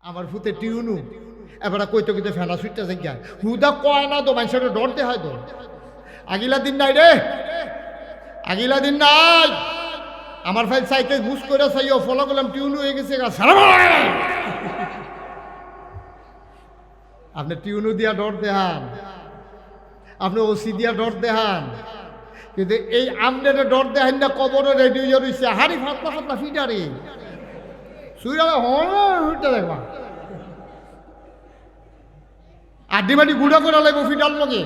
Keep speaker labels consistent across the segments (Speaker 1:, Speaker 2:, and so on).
Speaker 1: আমার ফুতে টিউনু এবার কইতে কইতে ফেনা সুইটটা জায়গা হুদা কয় না তো মানুষের ডরতে হয় তো আগিলা দিন নাই রে আগিলা দিন নাই আমার ফাইল সাইকেল বুস করে চাইও ফলো করলাম টিউনু হয়ে গেছে আপনি টিউনু দিয়া ডর দেহান আপনি ওসি দিয়া ডর দেহান কিন্তু এই আমনের ডর দেহান না কবর রেডি হয়ে রয়েছে হাড়ি ফাতলা ফাতলা ফিটারে সুইরা হটা দেখবা আড্ডিমাটি গুঁড়া করে লাগবো ফিটার লগে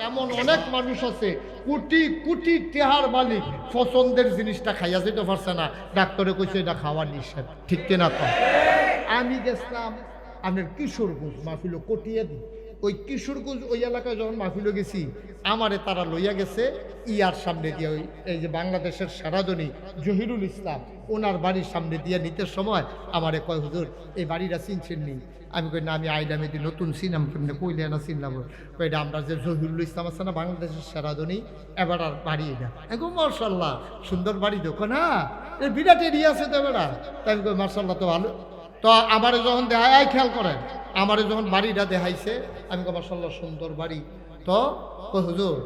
Speaker 1: এমন অনেক মানুষ আছে কোটি কোটি টেহার মালিক পছন্দের জিনিসটা খাইয়া যেতে পারছে না ডাক্তারে কইছে এটা খাওয়া নিষেধ ঠিক কিনা কম আমি গেছিলাম আপনার কিশোরগঞ্জ মাহফিল কটিয়ে দিই ওই কিশোরগঞ্জ ওই এলাকায় যখন মাহফিল গেছি আমারে তারা লইয়া গেছে ইয়ার সামনে দিয়ে ওই এই যে বাংলাদেশের সেরাদনী জহিরুল ইসলাম ওনার বাড়ির সামনে দিয়ে নিতে সময় আমারে কয় হুজুর এই বাড়িটা চিনছেন নি আমি কই না আমি আইলাম এটি নতুন চিনাম কেমনি কইলে না চিনলাম কইটা আমরা যে জহিরুল ইসলাম আছে না বাংলাদেশের সেরাদনী এবার আর বাড়ি এটা এখন মার্শাল্লাহ সুন্দর বাড়ি দেখো না এই বিরাট এরিয়া আছে তো এবার তাই আমি কই মার্শাল্লাহ তো ভালো তো আমারে যখন দেখায় খেয়াল করেন আমারে যখন বাড়িটা দেখাইছে আমি কই মার্শাল্লাহ সুন্দর বাড়ি তো কই হুজুর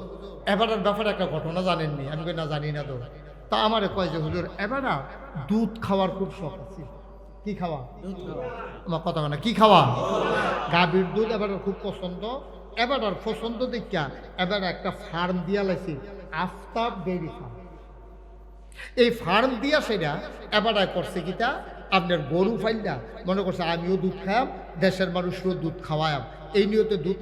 Speaker 1: এবারের ব্যাপারে একটা ঘটনা জানেননি আমি কই না জানি না তো তা আমারে কয় যে হুজুর এবার দুধ খাওয়ার খুব শখ আছে কি খাওয়া আমার কথা না কি খাওয়া গাভীর দুধ এবার খুব পছন্দ এবার আর পছন্দ দেখা এবার একটা ফার্ম দিয়া লাইছি আফতাব ডেইরি ফার্ম এই ফার্ম দিয়া সেটা এবার করছে কিটা আপনার গরু ফাইলটা মনে করছে আমিও দুধ খাওয়াম দেশের মানুষও দুধ খাওয়ায়াম এই নিয়তে দুধ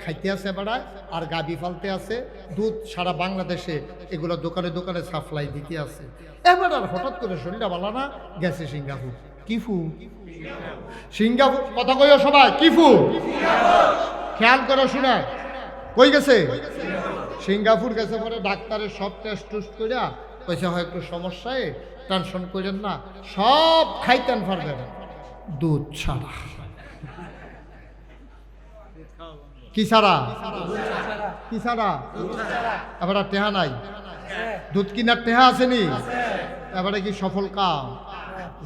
Speaker 1: খাইতে আছে বেড়ায় আর গাভী ফালতে আছে দুধ সারা বাংলাদেশে এগুলো দোকানে দোকানে সাপ্লাই দিতে আছে এবার আর হঠাৎ করে শরীরটা ভালো না গেছে সিঙ্গাপুর কিফু সিঙ্গাপুর কথা কইও সবাই কিফু খেয়াল করে শোনা কই গেছে সিঙ্গাপুর গেছে পরে ডাক্তারের সব টেস্ট টুস্ট করে কইছে হয় একটু সমস্যায় টেনশন করেন না সব খাইতেন পারবেন দুধ ছাড়া কি ছাড়া কি ছাড়া এবার টেহা নাই দুধ কিনার টেহা আসেনি এবারে কি সফল কাম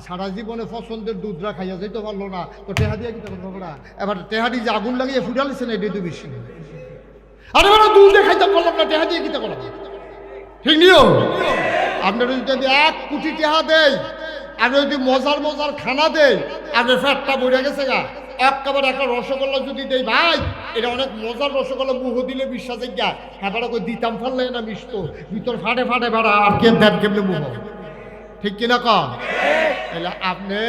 Speaker 1: সারা জীবনে পছন্দের দুধরা খাইয়া যেতে পারলো না তো টেহা দিয়ে কি করবো না এবার টেহাটি যে আগুন লাগিয়ে ফুটালিছে না এটাই তো বেশি আরে এবার দুধে খাইতে পারলাম না টেহা দিয়ে কি করলাম ঠিক নিও আপনার যদি 1 কোটি টেহা দেয় আর যদি মজার মজার খানা দেয় আপনার ফ্যাটটা বেড়ে গেছে গা একেবারে একটা রসগোল্লা যদি দেয় ভাই এটা অনেক মজার রসগোল্লা মুহ দিলে বিশ্বাসে গা হ্যাঁ কই দিতাম ফাললে না মিষ্ট ভিতর ফাটে ফাটে বেড়া আর কে দেন কেমনি মুহ ঠিক কিনা কম তাহলে আপনি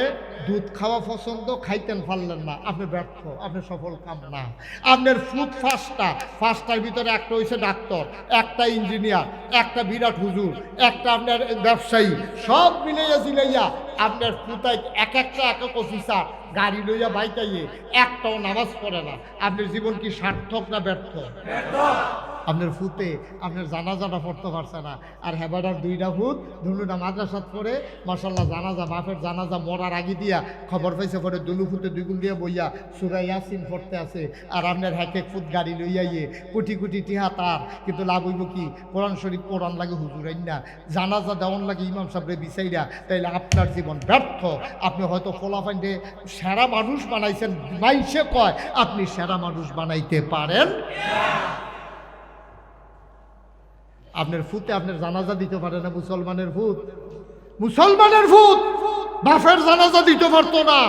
Speaker 1: দুধ খাওয়া পছন্দ খাইতেন পারলেন না আপনি ব্যর্থ আপনি সফল কাম না আপনার ফুড ফার্স্টটার ভিতরে একটা হয়েছে ডাক্তার একটা ইঞ্জিনিয়ার একটা বিরাট হুজুর একটা আপনার ব্যবসায়ী সব মিলাইয়া জিলাইয়া আপনার ফুতাই এক একটা অফিসার গাড়ি লইয়া বাইকাইয়ে একটাও নামাজ পড়ে না আপনার জীবন কি সার্থক না ব্যর্থ আপনার ফুতে আপনার জানাজাটা পড়তে পারছে না আর হেবাটার 2টা ফুট দুলুটা মাদ্রাসাত পড়ে মাশাল্লাহ জানাজা বাপের জানাজা মরার আগে দিয়া খবর পাইছে পরে দুলু ফুটে 2 গুণ দিয়ে বইয়া সূরা ইয়াসিন পড়তে আছে আর আপনার এক ফুট গাড়ি লইয়া কোটি কোটি টিহা তার কিন্তু লাভ হইব কি কোরআন শরীফ কোরআন লাগে হুজুরাইন না জানাজা দেওয়ান লাগে ইমাম সাহেবরে বিচাইরা তাইলে আপনার জীবন ব্যর্থ আপনি হয়তো ফলাফাইন্ডে সেরা মানুষ বানাইছেন মাইসে কয় আপনি সেরা মানুষ বানাইতে পারেন আপনার ফুতে আপনার জানাজা দিতে পারে না মুসলমানের ভূত বাফের জানাজা দিতে পারতো না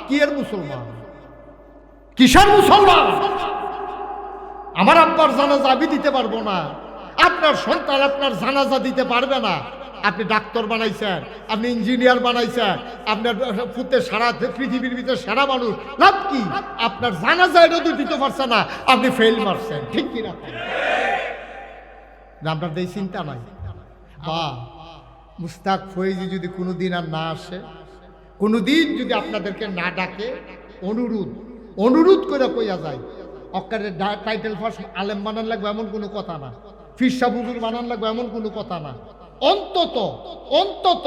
Speaker 1: কি এর মুসলমান কিসের মুসলমান আমার আব্বার জানাজা আমি দিতে পারবো না আপনার সন্তান আপনার জানাজা দিতে পারবে না আপনি ডাক্তার বানাইছেন আপনি ইঞ্জিনিয়ার বানাইছেন আপনার ফুতে সারা পৃথিবীর ভিতরে সারা মানুষ লাভ কি আপনার জানাজা এটা তো দিতে পারছে না আপনি ফেল মারছেন ঠিক কিনা আপনার এই চিন্তা নাই বা মুস্তাক ফয়েজি যদি কোনোদিন আর না আসে কোনোদিন যদি আপনাদেরকে না ডাকে অনুরোধ করে কইয়া যায় অক্কারের টাইটেল ফার্স্ট আলেম বানান লাগবে এমন কোনো কথা না ফিরসা বুজুর বানান লাগবে এমন কোনো কথা না অন্তত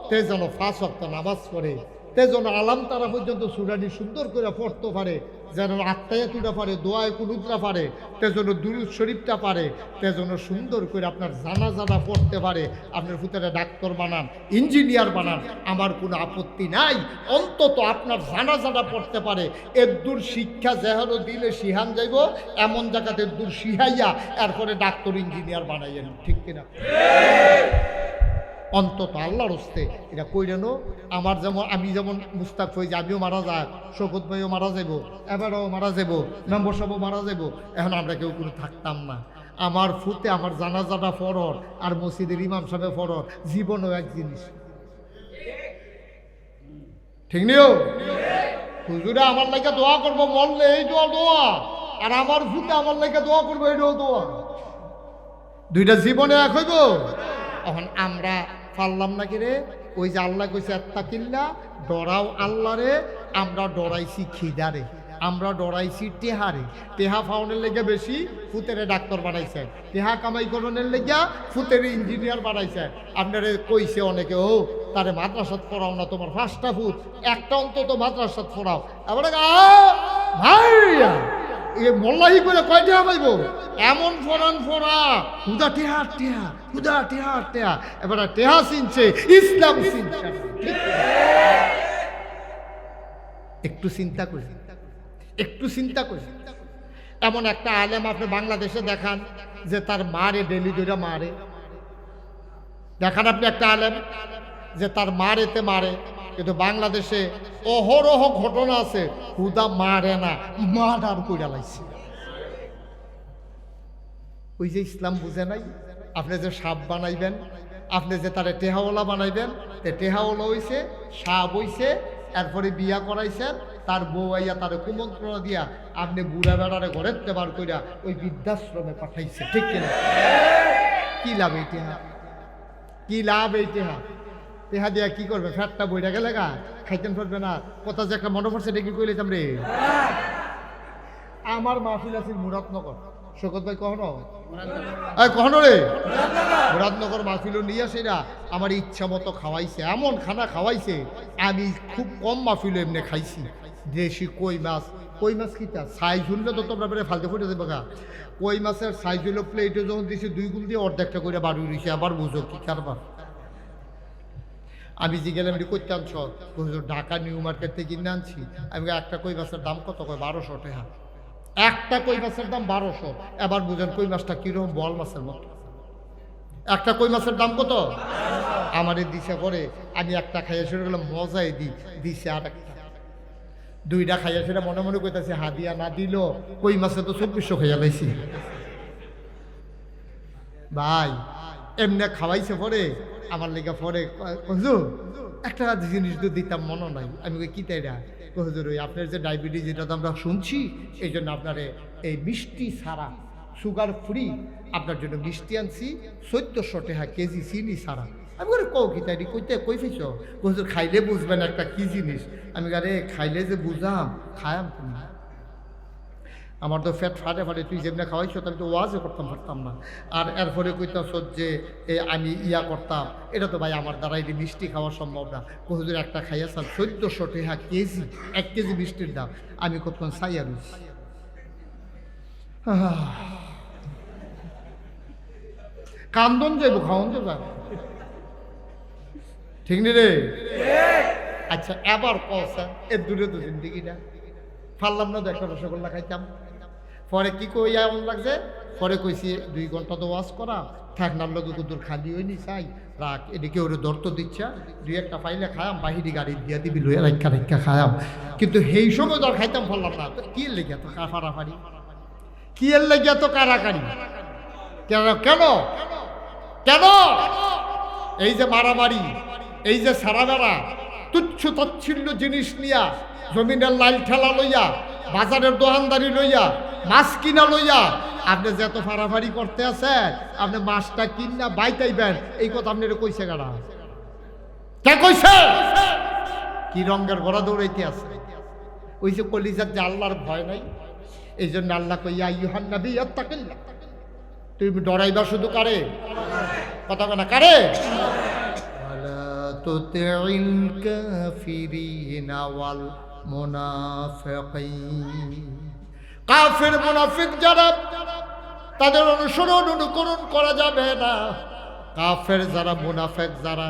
Speaker 1: তে যেন 5 ওয়াক্ত নামাজ পড়ে তেজন আলাম তারা পর্যন্ত সুরানি সুন্দর করে পড়তে পারে, যেন আত্মায়াতুটা পারে, দোয়ায় কুনুতরা পারে, তেজন্য দুরুদ শরীফটা পারে, তেজন্য সুন্দর করে আপনার জানাজানা পড়তে পারে। আপনার ভিতরে ডাক্তার বানান, ইঞ্জিনিয়ার বানান, আমার কোনো আপত্তি নাই। অন্তত আপনার জানাজানা পড়তে পারে। এর দূর শিক্ষা যেহেন দিলে শিহান যাইব, এমন জায়গাতে দূর শিহাইয়া এরপরে ডাক্তার ইঞ্জিনিয়ার বানাইয়েন, ঠিক কিনা? অন্তত আল্লাহর হস্তে এটা কইরেনো। আমার যেমন আমি যেমন মুস্তাক হয়ে যে আমিও মারা যায়, শোকত ভাইও মারা যাব, এবারও মারা যাব, মেম্বার সাহেবও মারা যাব, এখন আমরা কেউ কোনো থাকতাম না। আমার ফুতে আমার জানাজাটা ফরর আর মসজিদের ইমাম সাহেব ফরর, জীবনও এক জিনিস, ঠিক নিও। হুজুরে আমার লাগে দোয়া করবো, মরলে এই দোয়া, আর আমার ফুতে আমার লাগে দোয়া করবো, এইটাও দোয়া, দুইটা জীবনে এক হইব। এখন আমরা পারলাম না কি রে? ওই যে আল্লাহ কইছে আত্তাকিল্লা, ডরাও আল্লাহ রে, আমরা ডরাইছি খিদারে, আমরা ডরাইছি টেহারে। টেহা ফাউনের লেগে বেশি ফুতেরে ডাক্তার বানাইছে, টেহা কামাই করণের লেগা ফুতেরে ইঞ্জিনিয়ার বানাইছে। আপনারে কইছে অনেকে, ও তারে মাদ্রাসাত পড়াও না, তোমার 5টা ফুট একটা অন্তত মাদ্রাসাত পড়াও। আবার ভাইয়া এ মোল্লাহি করে কয় টেহা পাইব? এমন ফোরান ফোরা হুদা টেহা টেহা, হুদা টেহা টেহা। এবার টেহা চিনছে, ইসলাম চিনছে। একটু চিন্তা করি, একটু চিন্তা করি। এমন একটা আলেম আপনি বাংলাদেশে দেখান যে তার মারে ডেলি দুইটা মারে, দেখান আপনি একটা আলেম যে তার মারেতে মারে। কিন্তু বাংলাদেশে অহরহ ঘটনা আছে, হুদা মারে না, মার্ডার কইরা লাইছে। ওই যে ইসলাম বুঝে নাই। আপনি যে সাপ বানাইবেন, আপনি যে তারে টেহাওয়ালা বানাইবেন, টেহাওয়ালা হইছে, সাপ হইছে, এরপরে বিয়া করাইছেন, তার বউ আইয়া তারে কুমন্ত্রণা দিয়া আপনি বুড়া বেড়ারে ঘরের তেবার কইরা ওই বৃদ্ধাশ্রমে পাঠাইছে, ঠিক কিনা? কি লাভ এই টেহা? কি লাভ এই টেহা? টেহা দিয়া কি করবে? ফ্যাটটা বইটা গেলে গা খাইতেন পারবে না। কথা যে একটা মনে পড়ছে, এটা কি কইলাম রে? আমার মাহফিল আছে মুরাদনগর, শোকত ভাই কখনো কখনো রে মুরাদনগর মাহফিলও নিয়ে আসে না। আমার ইচ্ছা মতো খাওয়াইছে, এমন খানা খাওয়াইছে আমি খুব কম মাহফিল এমনি খাইছি। দেশি কই মাছ, কই মাছ কিটা সাইজ হইলে তো তোমরা বেড়ে ফালতে ফুটে দেবে গা। কই মাছের সাইজ হইলো প্লেটে যখন দিয়েছি 2 গুণ দিয়ে অর্ধেকটা করে বাড়ি দিয়েছে। আবার বুঝো কি কারবার। আমি যে গেলাম এটি করতে আনছ, ঢাকা নিউ মার্কেট থেকে কিনে আনছি। আমি একটা কই মাছের দাম কত? কয় 1200 টাকা। একটা কই মাছের দাম 1200। এবার বুঝেন কই মাছটা কিরকম, বল মাছের মতো। একটা কই মাছের দাম কত? আমারে দিছে পরে আমি একটা খাইয়া শুরু করলাম, মজাই দিছে আর একটা, 2টা খাইয়া সেটা মনে মনে কইতাছে হাদিয়া না দিল কই মাছে তো 2400 খাইয়া লাইছি। ভাই এমনি খাওয়াইছে পরে আমার লেগে পরে হুজুর একটা জিনিস তো দিতাম মনে নাই। আমি কি তাই না? হুজুর ওই আপনার যে ডায়াবেটিস, যেটা তো আমরা শুনছি, এই জন্য আপনারে এই মিষ্টি ছাড়া, সুগার ফ্রি আপনার জন্য মিষ্টি আনছি 1400 টাকা কেজি, চিনি ছাড়া। আমি বলি কও কি তাই কইতে কই ফেছ? হুজুর খাইলে বুঝবেন একটা কি জিনিস। আমি আরে খাইলে যে বুঝাম, খায়াম তুমি, আমার তো ফ্যাট ফাটে ফাটে, তুই যেমনি খাওয়াইছ আমি তো ওয়াজও করতাম পারতাম না। আর এরপরে কইতাছ যে আমি ইয়া করতাম, এটা তো ভাই আমার দ্বারা এটি মিষ্টি খাওয়া সম্ভব না। হুজুর একটা খাইয়াছাল 1400 টাকা কেজি, 1 কেজি মিষ্টির দাম। আমি কতক্ষণ চাইয়া রয়েছি, কান্দন যাইব, খাওয়ান তো যাবে, ঠিক নি রে? আচ্ছা এবার কসা এর দূরে তো জিন্দিগিটা ফারলাম না তো, একটা রসগোল্লা খাইতাম। পরে কি কই এমন লাগছে, পরে কইছি 2 ঘন্টা তো ওয়াজ করা থাক না, লোক দূর খালি হয়নি, চাই রাখ, এদিকে ওরে দর্ত দিচ্ছা, 2-1টা পাইলে খায়াম, বাহিরি গাড়ি দিয়া দিবি লইয়া রাখা খায়াম। কিন্তু সেই সময় তো খাইতাম পারলাম না। কি এর লেগে তো ফাড়াফাড়ি, কি এর লেগে তো কারাকারি, কেন কেন কেন? এই যে মারামারি, এই যে সারা বেড়া, তুচ্ছ তচ্ছিল্য জিনিস নিয়া, জমিনের লাইল ঠেলা লইয়া, বাজারের দোকানদারি লইয়া, মাছ কিনা লইয়া আপনি যে এত ফাড়াফাড়ি করতে আছেন, আপনি মাছটা কিনা বাইতাইবেন, এই কথা আপনি কইছে গাড়া কে কইছে? কি রঙের ঘোড়া দৌড়াইতে আছে? ওই যে কলিজার যে আল্লাহর ভয় নাই, এই জন্য আল্লাহ কইয়া আইয়ুহান নবী ইত্তাকিল্লাহ, তুমি ডরাইবা শুধু কারে? কথা না কারে? তুতি'ল কাফিরিনা ওয়াল মুনাফিকিন। কাফের মুনাফিক যারা, তাদের অনুসরণ অনুকরণ করা যাবে না। কাফের যারা, মুনাফিক যারা,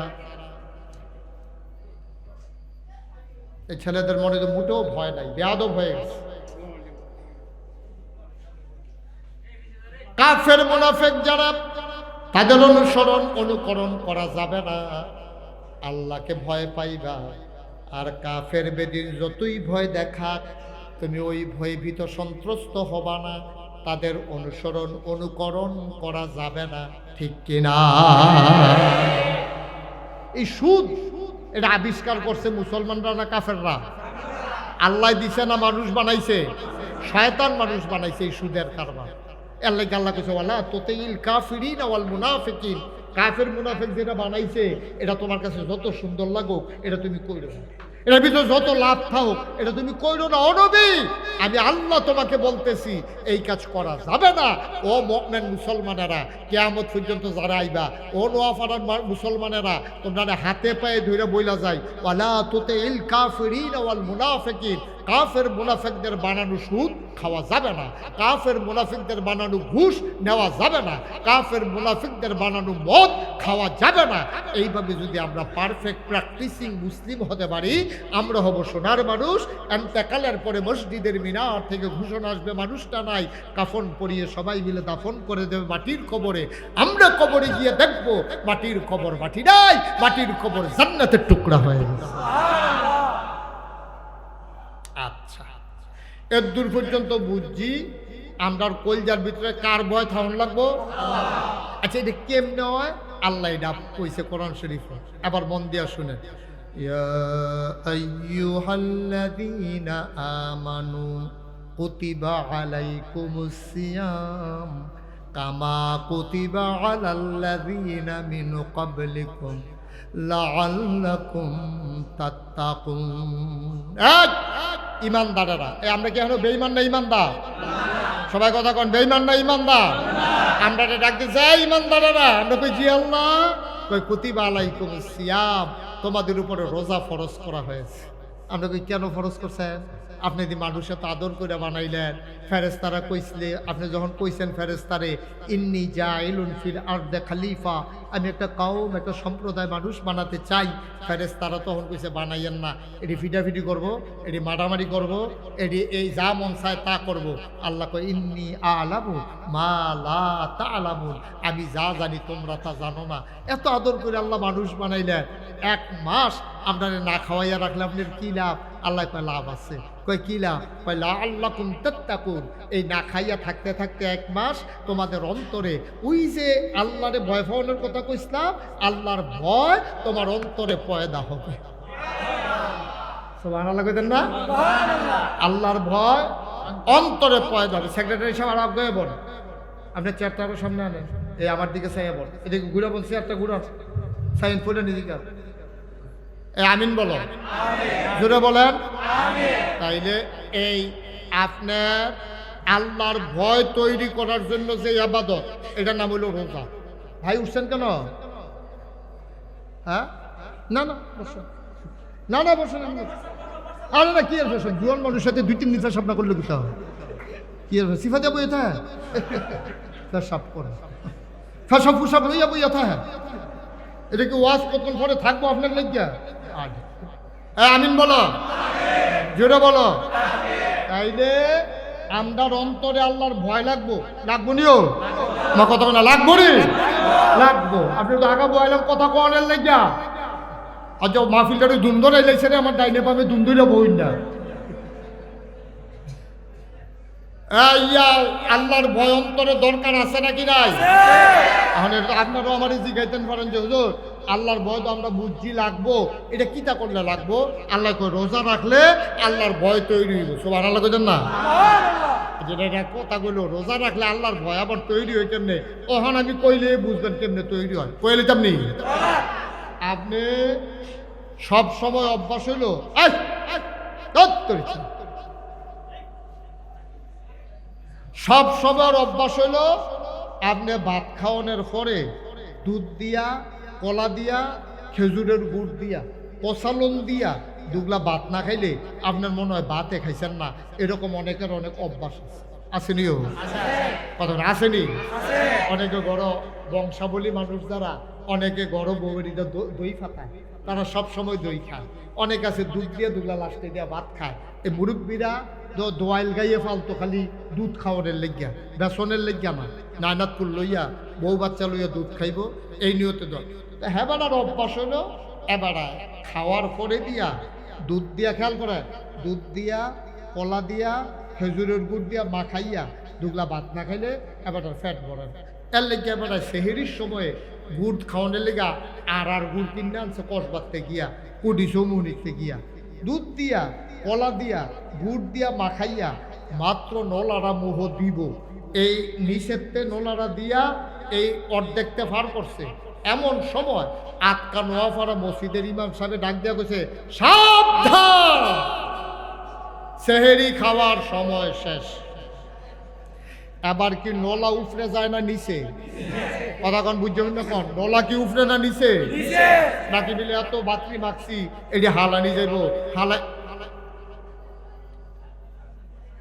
Speaker 1: এই ছেলেদের মনে তো মোটেও ভয় নাই, বেয়াদব হয়ে গেছে। কাফের মুনাফিক যারা, তাদের অনুসরণ অনুকরণ করা যাবে না। আল্লাহকে ভয় পাইবা। আর কাফের বেদিন যতই ভয় দেখাক, তুমি ওই ভয়ভীত সন্ত্রস্ত হবা না। তাদের অনুসরণ অনুকরণ করা যাবে না, ঠিক কিনা? এই সুদ, এটা আবিষ্কার করছে মুসলমানরা না কাফেররা? আল্লাহ দিছে না মানুষ বানাইছে? শয়তান মানুষ বানাইছে এই সুদের কারবার। আল্লাহ কইছে ওয়ালা তুতি'ল কাফিরিনা ওয়াল মুনাফিকিন। কাফের মুনাফিক যেটা বানাইছে, এটা তোমার কাছে যত সুন্দর লাগুক, এটা তুমি কইরো না। এটার ভিতরে যত লাভ থাক, এটা তুমি কইরো না। ও নবী, আমি আল্লাহ তোমাকে বলতেছি, এই কাজ করা যাবে না। ও মুমিন মুসলমানেরা, কিয়ামত পর্যন্ত যারা আইবা, ও নোয়াপাড়ার মুসলমানেরা, তোমরা হাতে পায়ে ধরে বইলা যায় ওয়ালা তুতি'ল কাফিরিনা ওয়াল মুনাফিকিন। কাফের মুনাফিকদের বানানো সুদ খাওয়া যাবে না। কাফের মুনাফিকদের বানানো ঘুষ নেওয়া যাবে না। কাফের মুনাফিকদের বানানো মদ খাওয়া যাবে না। এইভাবে যদি আমরা পারফেক্ট প্র্যাকটিসিং মুসলিম হতে পারি, আমরা হব সোনার মানুষ। এন্তেকালের পরে মসজিদের মিনার থেকে ঘোষণা আসবে, মানুষটা নাই, কাফন পরিয়ে সবাই মিলে দাফন করে দেবে মাটির কবরে। আমরা কবরে গিয়ে দেখবো মাটির কবর মাটি নাই, মাটির কবর জান্নাতের টুকরা হয়ে গেছে। আচ্ছা, এর দূর পর্যন্ত বুঝছি। আমরা কলজার ভিতরে কার ভয় থাকুন লাগবো? আচ্ছা, এটা কেমনে হয়? আল্লাহ এটা কইছে কোরআন শরীফ। আবার মন দিয়া শুনে, ইয়া আইয়ুহাল্লাযীনা আমানু কুতিবা আলাইকুমুস সিয়াম কামা কুতিবা আলাল্লাযীনা মিন ক্বাবলিকুম লাআল্লাকুম তাত্তাকুন। ইমানদারেরা, আমরা কি এখন বেঈমান না ইমানদার? সবাই কথা কন, বেঈমান না ইমানদার? আমরা ডাকতে চাই ইমানদারেরা। আমরা কই জি আল্লাহ। কই কুতিবা আলাইকুমুস সিয়াম, তোমাদের উপরে রোজা ফরজ করা হয়েছে। আমরা কই কেন ফরজ করছেন? আপনি যদি মানুষের তো আদর করে বানাইলেন। ফেরেশতারা কইছিলে, আপনি যখন কইছেন ফেরেশতারে ইন্নী জাইলুন ফিল আরদে খলিফা, আমি একটা কওম, একটা সম্প্রদায় মানুষ বানাতে চাই। ফেরেশতারা তখন কইছে বানাইয়েন না, এটি ফিটাফিটি করবো, এটি মারামারি করবো, এটি এই যা মন চায় তা করবো। আল্লাহ কয় ইন্নী আ'লামু মা লা তা'লামুন, আমি যা জানি তোমরা তা জানো না। এত আদর করে আল্লাহ মানুষ বানাইলেন। 1 মাস আপনারা না খাওয়াইয়া রাখলে আপনার কি লাভ? আল্লাহ কয় লাভ আছে। কয় কি লাভ? কয় লাআল্লাকুম তাত্তাকুন। এই না খাইয়া থাকতে থাকতে 1 মাস তোমাদের অন্তরে ওই যে আল্লাহরে ভয় পাওয়ানোর কথা কইছিলাম, আল্লাহর ভয় তোমার অন্তরে পয়দা হবে। সুবহানাল্লাহ কইতেন না? আল্লাহর ভয় অন্তরে পয়দা হবে। সেক্রেটারি সাহেব আর আগে বল, আপনি চেয়ারটা আরো সামনে আনেন, এই আমার দিকে চাইয়া বল, এদিকে ঘুরে বল, চেয়ারটা ঘুরা সাইন ফুটে নিজেকে আমিন বলো, জোরে বলেন। তাইলে এই আপনার আল্লাহর ভয় তৈরি করার জন্য যে ইবাদত, এটার নাম হলো রোজা। ভাই উঠছেন কেন? হ্যাঁ, না না বসুন, না না বসুন। আরে না, কি আর বসুন, জুয়ান মানুষের সাথে 2-3 দিন সামনা করলে কি হবে? কি আর সিফা যাবো এটা সব করে সব পুষাব হইয়া বইয়া থা। এটা কি ওয়াজ কতক্ষণ পরে থাকবো আপনার লেগিয়া? আমিন বলো, জোরে বলো। তাইলে আমরার অন্তরে আল্লাহর ভয় লাগবো, লাগবো নিও না? কথা না লাগবো রে, লাগবো। আপনি তো আগা বইলাম কথা কোয়ানের লেগিয়া। আর যে মাহফিলটা দুন্দর এলাইছে রে, আমার ডাইনে পাবে দুন্দুরা বই না। আল্লাহর ভয় অন্তরে দরকার আছে নাকি নাই? আপনারাও আমার জিজ্ঞাইতেন পারেন যে হুজুর আল্লাহর ভয় তো আমরা বুঝছি লাগবো, এটা কিতা করলে লাগবো? আল্লাহ কই রোজা রাখলে আল্লাহর ভয় তৈরি হইব। সুবহানাল্লাহ কইতেন না? যেটা এটা কথা কইলো, রোজা রাখলে আল্লাহর ভয় আবার তৈরি হয় কেমনে? ওখান আমি কইলে বুঝবেন কেমনে তৈরি হয়। কইলে তেমনি আপনি সব সময় অভ্যাস হইলো সব সময়ের অভ্যাস হইল আপনি ভাত খাওয়ানোর পরে দুধ দিয়া, কলা দিয়া, খেজুরের গুড় দিয়া কষালন দিয়া দুগলা ভাত না খাইলে আপনার মনে হয় ভাতে খাইছেন না, এরকম অনেকের অনেক অভ্যাস আছে। আসেনিও কথা আসেনি? অনেকে বড় বংশাবলী মানুষ যারা, অনেকে গড় বউরিটা দই ফাটায়, তারা সব সময় দই খায়। অনেক আছে দুধ দিয়ে দুগলা লাস্টে দিয়া ভাত খায়। এই মুরব্বীরা দোয়াইল গাইয়ে ফালতো খালি দুধ খাওয়ানোর লেগিয়া, বেসনের লেগিয়া না, নায়নাতপুর লইয়া বউ বাচ্চা লইয়া দুধ খাইব, এই নিয়তে দল। হ্যাঁ বেড়ার অভ্যাস হলো এবারা খাওয়ার পরে দিয়া দুধ দিয়া, খেয়াল করে, দুধ দিয়া কলা দিয়া খেজুরের গুড় দিয়া মাখাইয়া দুগলা ভাত না খাইলে এবার ফ্যাট বড়ে। এর লেগে এবার সেহেরির সময়ে গুড় খাওয়ানোর লেগা আর গুড় কিনে আনছে কসবাতে গিয়া, কুটি চৌমুনিতে গিয়া, দুধ দিয়া কলা দিয়া গুড় দিয়া মাখাইয়া মাত্র নলারা মুহ দিব, এই নিষেধতে নলারা দিয়া এই অর্ধেকতে ফার করছে। এমন সময় আটকা নোয়াফারা মসজিদের ইমাম সাহেব ডাক দেওয়া গেছে, সাবধান, সেহেরি খাওয়ার সময় শেষ। এবার কি নলা উফরে যায় না নিচে? কথা কন বুঝছেন না? কন নলা কি উফরে না নিচে? নাকি বলে এত বাতরি মাখছি এটি হালানি যাইব, হালা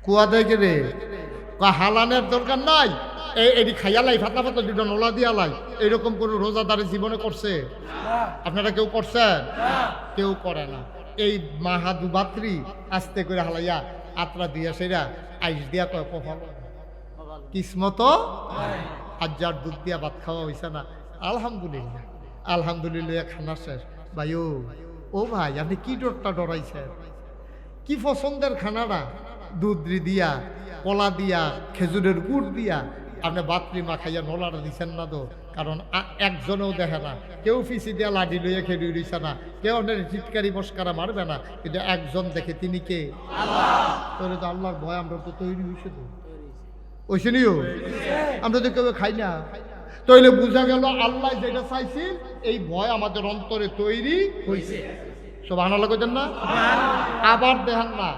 Speaker 1: কুয়া দেয় রে, হালানের দরকার নাই, এটি খাইয়ালাই ফাতলা ফাতলা দুটো নলা দিয়ালাই। এরকম কোন রোজাদারের জীবনে করছে? আপনারা কেউ করছেন? কেউ করে না। এই মাহাদু বাত্রি আস্তে করে হালাইয়া আত্রা দিয়া সেরা আইস দিয়া কয় কফাল কিসমত, আর যার দুধ দিয়া ভাত খাওয়া হয়েছে না। আলহামদুলিল্লাহ, আলহামদুলিল্লাহ খানা শেষ। ভাই ও ভাই, আপনি কি ডরটা ডরাইছেন? কি পছন্দের খানাটা? দুধ দিয়া কলা দিয়া খেজুরের গুড় দিয়া আপনি বাতরি মাখাইয়া নলাটা দিচ্ছেন না তো? কারণ একজনেও দেখে না, কেউ ফিসি দিয়া লাঠি লইয়া খেলি রইছে না, কেউ আপনার চিৎকারি মস্কারা মারবে না, কিন্তু একজন দেখে, তিনি কে? তাহলে তো আল্লাহর ভয় আমরা তো তৈরি হয়েছে, তো ওইসে নিও আমরা তো কেউ খাই না। তাইলে বোঝা গেল আল্লাহ যেটা চাইছেন এই ভয় আমাদের অন্তরে তৈরি হয়েছে। সুবহানাল্লাহ কইতেন না? আবার দেখেন না,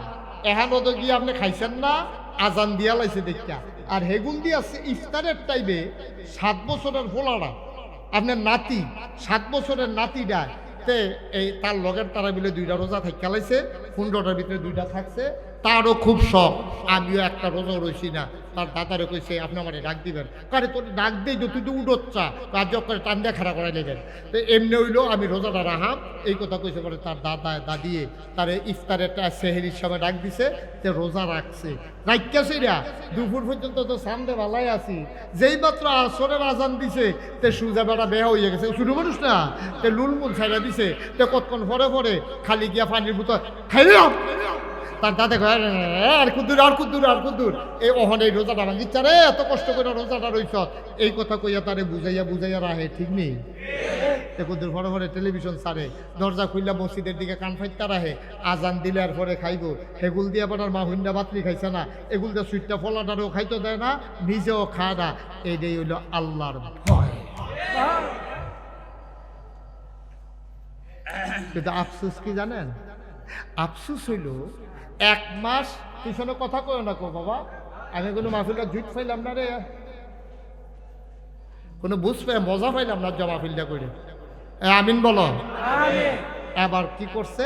Speaker 1: এখানে তো গিয়ে আপনি খাইছেন না, আজান দিয়া লাইছে দেখা, আর হেগুন দিয়া ইফতারের টাইমে 7 বছরের ফোলারা আপনার নাতি, 7 বছরের নাতিটা তে এই তার লগের তারা মিলে 2টা রোজা থাকে লাইছে, 15টার ভিতরে 2টা থাকছে, তারও খুব শখ। আমিও একটা রোজা রয়েছি না। তার দাদারে কইছে, আপনি আমার ডাক দিবেন। কারে তোর ডাক দিই তো, তুই তো উডোচ্ছা, কাজ করে টান দিয়ে খাড়া করাই নেবেন। তো এমনি হইলো আমি রোজাটা রাহাম, এই কথা কইছে। পরে তার দাদা দাদিয়ে তার ইফতারের সেহেরির সময় ডাক দিছে, তে রোজা রাখছে। রাখছে রা দুপুর পর্যন্ত তো সামনে ভালাই আছি, যেই মাত্র আসরের আজান দিছে তে সুজা বেড়া বেহা হয়ে গেছে। শুরু মানুষ না, তে লুলমুল ছাইড়া দিছে, তে কতক্ষণ পরে পরে খালি গিয়া পানির বোতল খাইলাম। তার দাদা কয়, আর কুদ্দুর আর কুদ্দুর আর কুদ্দুর, এই অহন এই রোজাটা ভাঙিচ্ছা রে, এত কষ্ট করে রোজাটা রইছ, এই কথা কইয়া তারে বুঝাইয়া বুঝাইয়া রাহে, ঠিক নেই? কুদ্দুর পরে পরে টেলিভিশন সারে, দরজা খুললা মসজিদের দিকে কান ফাইতে রাহে, আজান দিলে আর পরে খাইব। হেগুল দিয়ে আপনার মা হুন্ডা বাতলি খাইছে না, এগুল দিয়ে সুইটটা ফলাটারও খাইতে দেয় না, নিজেও খায় না। এইটাই হইল আল্লাহর ভয়। কিন্তু আফসোস কি জানেন? আফসোস হইল 1 মাস পিছনে কথা কয় না কো বাবা, আমি কোনো মাহফিলটা জুট পাইলাম না রে, কোনো বুঝ পাই মজা পাইলাম না মাহফিলটা করে। আমিন বলো। এবার কি করছে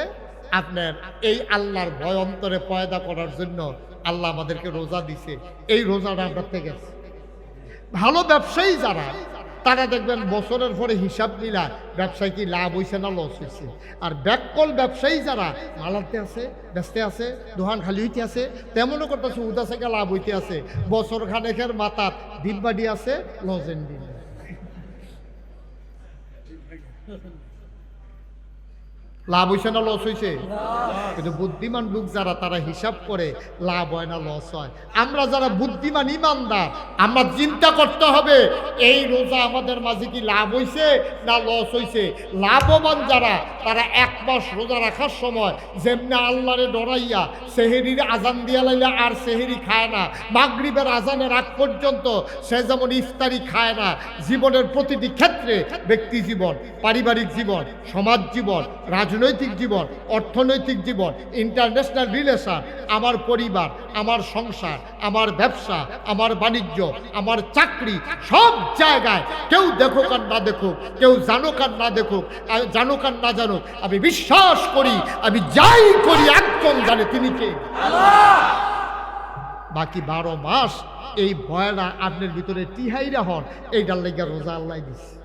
Speaker 1: আপনার এই আল্লাহর ভয় অন্তরে পয়দা করার জন্য আল্লাহ আমাদেরকে রোজা দিছে। এই রোজাটা আমরা থেকে গেছে। ভালো ব্যবসায়ী যারা, তারা দেখবেন বছরের পরে হিসাব নিলা ব্যবসায় কি লাভ হয়েছে না লস হয়েছে। আর ব্যাককল ব্যবসায়ী যারা মালাতে আছে, ব্যস্তে আছে, দোকান খালি হইতে আছে, তেমনও করতেছে উদা থেকে লাভ হইতে আছে। বছর খানেকের মাথাত দিনবাড়ি আছে, লজেন দিন। লাভ হয়েছে না লস হয়েছে? কিন্তু বুদ্ধিমান লোক যারা, তারা হিসাব করে লাভ হয় না লস হয়। আমরা যারা বুদ্ধিমান ইমানদার, আমরা চিন্তা করতে হবে এই রোজা আমাদের মাঝে কি লাভ হয়েছে না লস হয়েছে। লাভবান যারা, তারা 1 মাস রোজা রাখার সময় যেমনি আল্লাহরে ডরাইয়া সেহেরির আজান দিয়া লাইলে আর সেহেরি খায় না, মাগরিবের আজানের আগ পর্যন্ত সে যেমন ইফতারি খায় না। জীবনের প্রতিটি ক্ষেত্রে, ব্যক্তি জীবন, পারিবারিক জীবন, সমাজ জীবন, রাজনৈতিক রাজনৈতিক জীবন, অর্থনৈতিক জীবন, ইন্টারন্যাশনাল রিলেশন, আমার পরিবার, আমার সংসার, আমার ব্যবসা, আমার বাণিজ্য, আমার চাকরি, সব জায়গায় কেউ দেখুক আর না দেখুক, কেউ জানুক আর না দেখুক, জানুক আর না জানুক, আমি বিশ্বাস করি আমি যাই করি একজন জানে, তিনি কে? বাকি 12 মাস এই ভয়টা আপনার ভিতরে টিহাইরা হন, এইটার লেগে রোজা আল্লাহ দিচ্ছে,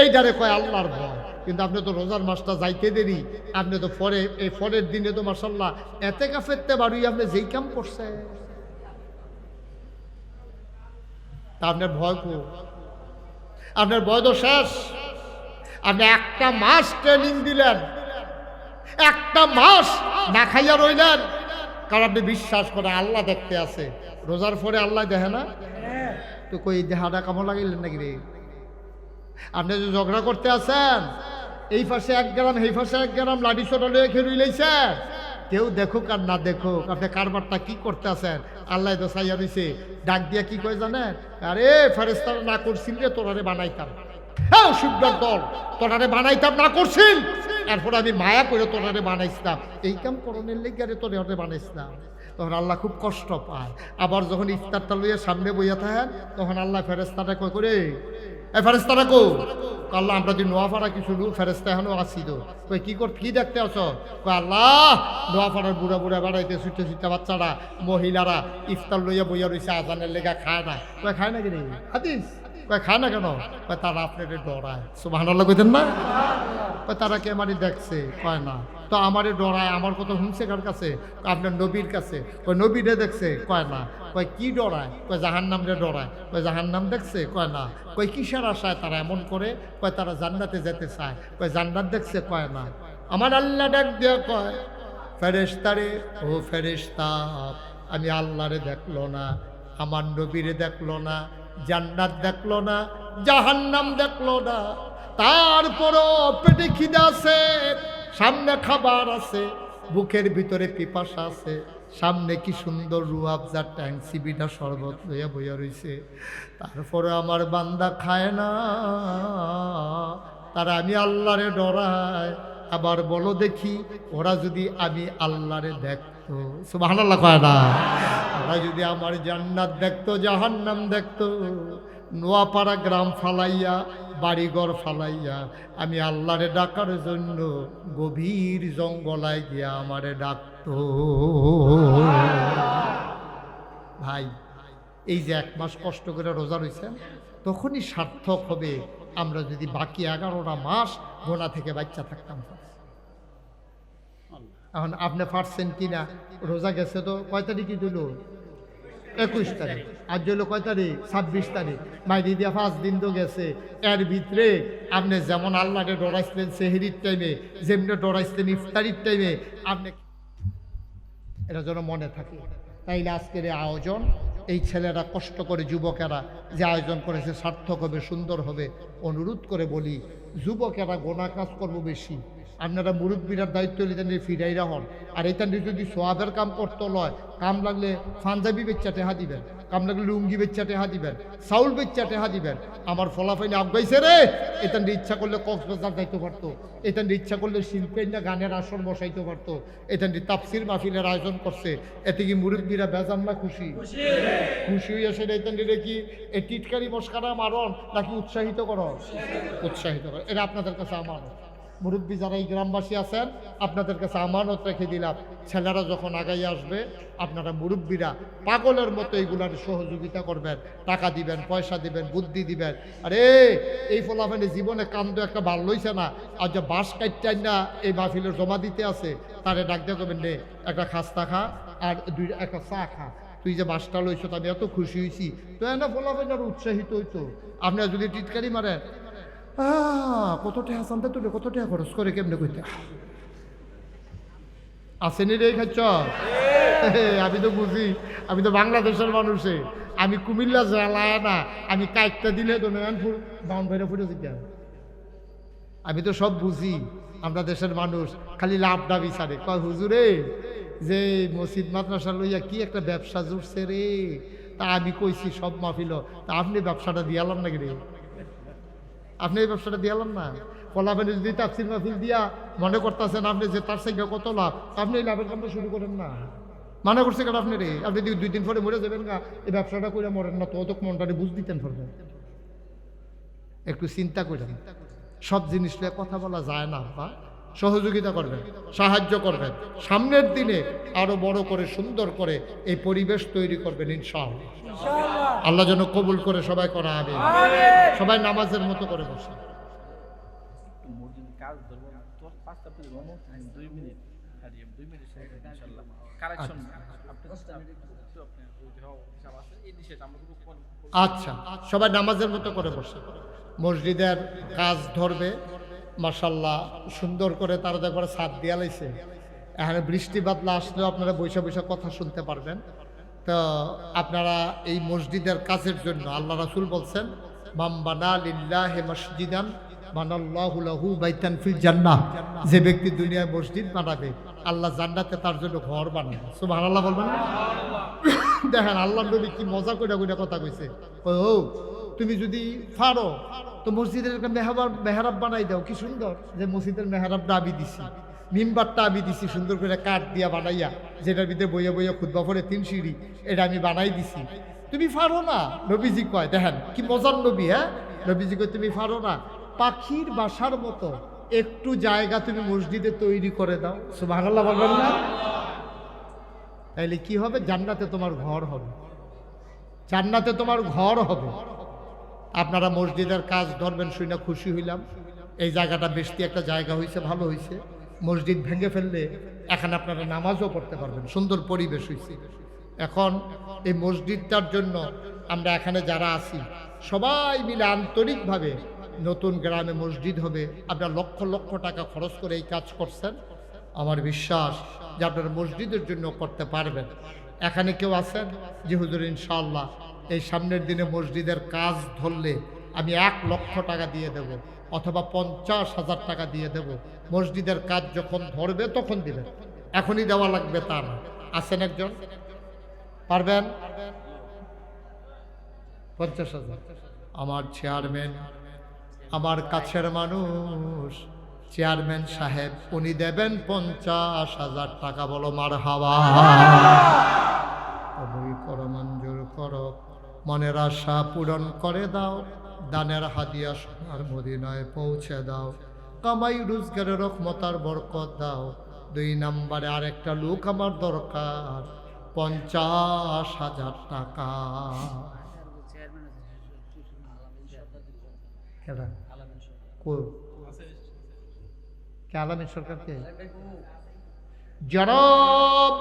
Speaker 1: এইটারে কয় আল্লাহর ভয়। কিন্তু আপনি তো রোজার মাসটা যাইতে দেরি, আপনি তো এই পরের দিনে তো মাশাআল্লাহ এতে কাফেরতে বাড়ি আপনি যেই কাম করছে, তা আপনার ভয় কো? আপনার ভয় তো শেষ। আপনি একটা মাস ট্রেনিং দিলেন, একটা মাস না খাইয়া রইলেন, কারণ আপনি বিশ্বাস করেন আল্লাহ দেখতে আছে। রোজার পরে আল্লাহ দেখে না? তো কই দেহাটা কামো লাগাইলেন নাকি রে? আপনি যে ঝগড়া করতে আছেন, এই পাশে 1 গ্রাম, এই পাশে 1 গ্রাম লাঠি ছোটা লয়ে খেয়ে রইলেছেন, কেউ দেখুক আর না দেখুক, আপনি কারবারটা কি করতে আছেন আল্লাহ তো চাইয়া দিছে। ডাক দিয়া কি কয় জানেন? আরে ফেরেশতারা না করছিল রে তোরারে বানাইতাম, হ্যাঁ শিবদার দল তোরারে বানাইতাম না করছিল, এরপর আমি মায়া করে তোরারে বানাইছিলাম, এই কাম করণের লেগে রে তোরে বানাইছিলাম। তখন আল্লাহ খুব কষ্ট পায়। আবার যখন ইফতারটা লইয়া সামনে বইয়া থাকেন, তখন আল্লাহ ফেরেশতাটা কয় করে, এই ফেরেশতারা কো? আল্লাহ আমরা যদি নোয়াপাড়া কিছু ফেরেশতা এখনো আসি তো, কই কি দেখতে আছো? কয় আল্লাহ নোয়াপাড়ার বুড়া বুড়া বেড়াইতে ছুটে ছুটে বাচ্চারা, মহিলারা ইফতার লইয়া বইয়া রয়েছে, আজানের লেগা খায় না। কয় খায় না কি রে হাদিস? কয় খায় না কেন? কয় তারা আপনার ডরায়। সুবহানাল্লাহ কইতেন না? কয় তারা কে আমারই দেখছে? কয় না। তো আমারে ডরায়, আমার কথা শুনছে কার কাছে? আপনার নবীর কাছে। কয় নবীরে দেখছে? কয় না। কয় কি ডরায়? কয় জাহান্নাম রে ডরায়। কয় জাহান্নাম দেখছে? কয় না। কয় কিসের আশায় তারা এমন করে? কয় তারা জান্নাতে যেতে চায়। কয় জান্নাত দেখছে? কয় না। আমার আল্লাহ ডাক দিয়া কয়, ফেরেশতারে ও ফেরেশতা, আমি আল্লাহরে দেখলো না, আমার নবীরে দেখলো না, জান্নাত দেখলো না, জাহান্নাম দেখলো না, তারপরও পেটে খিদা আছে, সামনে খাবার আছে, বুকের ভিতরে পিপাসা আছে, সামনে কি সুন্দর রুয়াবজা ট্যাং সিবিটা শরবত লইয়া বইয়া রইছে, তারপরে আমার বান্দা খায় না, তারা আমি আল্লাহরে ডরায়। আবার বলো দেখি, ওরা যদি আমি আল্লাহরে দেখতো, সুবহানাল্লাহ কয় না, ওরা যদি আমার জান্নাত দেখতো, জাহান্নাম দেখতো, নোয়াপাড়া গ্রাম ফালাইয়া, বাড়িঘর ফালাইয়া আমি আল্লাহরে ডাকার জন্য গভীর জঙ্গলায় গিয়া আমারে ডাকতো। ভাই, এই যে 1 মাস কষ্ট করে রোজা রয়েছেন, তখনই সার্থক হবে আমরা যদি বাকি 11টা মাস গোনা থেকে বাচ্চা থাকতাম। এখন আপনি পারছেন কিনা? রোজা গেছে তো কয় তারিখই দিল? 21 তারিখ। আজ হলো কয় তারিখ? 26 তারিখ। মাইরি দিয়া 5 দিন তো গেছে। এর ভিতরে আপনি যেমন আল্লাহরে ডরাইছিলেন সেহরির টাইমে, যেমনি ডরাইছিলেন ইফতারির টাইমে, আপনি এটা যেন মনে থাকে। তাইলে আজকের এই আয়োজন, এই ছেলেরা কষ্ট করে, যুবকেরা যে আয়োজন করেছে সার্থক হবে, সুন্দর হবে। অনুরোধ করে বলি, যুবকেরা গোনা কাজ করবো বেশি, আপনারা মুরব্বীরার দায়িত্ব নিতেন ফিরাইরা হন। আর এটা যদি সোয়াবের কাম করতে লয়, কাম লাগলে পাঞ্জাবি বেচ্চা টেহা দিবেন, কাম লাগলে লুঙ্গি বেচ্চা টেহা দিবেন, চাউল বেচ্চা টেহা দিবেন। আমার ফলাফাইনে আগাইছে রে, এটান ইচ্ছা করলে কক্সবাজার যাইতে পারতো, এটান ইচ্ছা করলে শিল্পের না গানের আসর বসাইতে পারতো, এটান তাফসির মাহফিলের আয়োজন করছে। এতে কি মুরব্বীরা বেজান না খুশি? খুশি হইয়া সেটা এটান কি এই টিটকারি মস্কারা মারণ নাকি উৎসাহিত করো? উৎসাহিত করো। এটা আপনাদের কাছে আমার মুরব্বী যারা এই গ্রামবাসী আছেন, আপনাদের কাছে আমানত রেখে দিলাম। ছেলেরা যখন আগাই আসবে, আপনারা মুরব্বীরা পাগলের মতো এইগুলার সহযোগিতা করবেন, টাকা দিবেন, পয়সা দিবেন, বুদ্ধি দিবেন। আরে এই ফলাফলে জীবনে কান্দ একটা ভাল লইছে না, আর যে বাঁশ কাটটাই না এই মাহফিলের জমা দিতে আছে, তারে ডাক দিয়ে করবেন নে একটা খাস্তা খা আর একটা চা খা, তুই যে বাঁশটা লইছ আমি এত খুশি হয়েছি। তো এনে ফলাফল আর উৎসাহিত হইতো। আপনারা যদি টিটকারি মারেন, কত টাকা চান্দা তুলে, কত টাকা খরচ করে, কেমনে কইতে আসেনি রে খাচ্ছ? আমি তো বুঝি, আমি তো বাংলাদেশের মানুষে, আমি কুমিল্লা জেলায় না, আমি কাইকটা দিলে তো নয়নপুর বাউন ভাইরা ফুটে দিতাম। আমি তো সব বুঝি। আমরা দেশের মানুষ খালি লাভটা বিচারে। কয় হুজুরে যে মসজিদ মাদ্রাসা লইয়া কি একটা ব্যবসা জুড়ছে রে, তা আমি কইছি সব মাহফিল, তা আপনি ব্যবসাটা দিয়ালাম নাকি রে? আপনি এই ব্যবসাটা দিয়ালাম না? ফলাফেলে যদি তাফসির মাহফিল দিয়া মনে করতেছেন আপনি যে তার থেকে কত লাভ, আপনি এই লাভের কামটা শুরু করেন না। মনে করছে কেন আপনি রে? আপনি 2 দিন পরে মরে যাবেন গা, এই ব্যবসাটা করে মরেন না, তো মনটারে বুঝ দিতেন পারবেন। একটু চিন্তা করেন, সব জিনিস নিয়ে কথা বলা যায় না। বা সহযোগিতা করবেন, সাহায্য করবেন, সামনের দিনে আরো বড় করে সুন্দর করে এই পরিবেশ তৈরি করবেন ইনশাআল্লাহ। আল্লাহ যেন কবুল করে সবাই করা হবে। সবাই নামাজের মতো করে বসে। আচ্ছা, সবাই নামাজের মতো করে বসে। মসজিদের কাজ ধরবে, মাশাআল্লাহ সুন্দর করে তারা দেখবার ছাদ দিয়া লাইছে। এখানে বৃষ্টি বাদলা আসলেও আপনারা বৈশা বৈশা কথা শুনতে পারবেন। তো আপনারা এই মসজিদের কাজের জন্য আল্লাহ রাসূল বলছেন, মান বানা লিল্লাহি মসজিদান বানাল্লাহু লাহু বাইতান ফিল জান্নাহ। যে ব্যক্তি দুনিয়ায় মসজিদ বানাবে, আল্লাহ জান্নাতে তার জন্য ঘর বানাবে। সুবহানাল্লাহ বলবেন না? দেখেন আল্লাহর নবী কি মজা কইরা কইরা কথা কইছে। ও তুমি যদি পারো তো মসজিদের একটা মেহরাব বানাই দাও। কি সুন্দর যে মসজিদের মেহরাবটা আমি দিছি, মিম্বারটা আমি দিছি সুন্দর করে কাঠ দিয়া বানাইয়া, যেটার ভিতরে বইয়া বইয়া খুতবা পড়ে 3 সিঁড়ি, এটা আমি বানাই দিছি। তুমি পারো না? নবীজি কয়, দেখেন কি মজার নবী। হ্যাঁ, নবীজি কয় তুমি পারো না, পাখির বাসার মতো একটু জায়গা তুমি মসজিদে তৈরি করে দাও। সুবহানাল্লাহ বলবেন না? তাইলে কি হবে? জান্নাতে তোমার ঘর হবে, জান্নাতে তোমার ঘর হবে। আপনারা মসজিদের কাজ ধরবেন শুনে খুশি হইলাম। এই জায়গাটা বেশি একটা জায়গা হয়েছে, ভালো হয়েছে। মসজিদ ভেঙে ফেললে এখানে আপনারা নামাজও পড়তে পারবেন, সুন্দর পরিবেশ হয়েছে। এখন এই মসজিদটার জন্য আমরা এখানে যারা আছি সবাই মিলে আন্তরিকভাবে, নতুন গ্রামে মসজিদ হবে, আপনারা লক্ষ লক্ষ টাকা খরচ করে এই কাজ করছেন। আমার বিশ্বাস যে আপনারা মসজিদের জন্য করতে পারবেন। এখানে কেউ আছেন যে হুজুর ইনশাআল্লাহ এই সামনের দিনে মসজিদের কাজ ধরলে আমি 1 লক্ষ টাকা দিয়ে দেব, অথবা 50,000 টাকা দিয়ে দেব, মসজিদের কাজ যখন ধরবে তখন দিবেন, এখনই দেওয়া লাগবে তা না। আছেন একজন? পারবেন? 50,000। আমার চেয়ারম্যান, আমার কাছের মানুষ, চেয়ারম্যান সাহেব, উনি দেবেন 50,000 টাকা। বলো মারহাবা। কবুল করো, মঞ্জুর করো, মনের আশা পূরণ করে দাও, দানের হাদিয়া সোনার মদিনায় পৌঁছে দাও, কামাই রোজগারের রহমত আর বরকত দাও। 2 নম্বরে আরেকটা লোক আমার দরকার, 50,000 টাকা। আলামিন সরকারকে জনাব,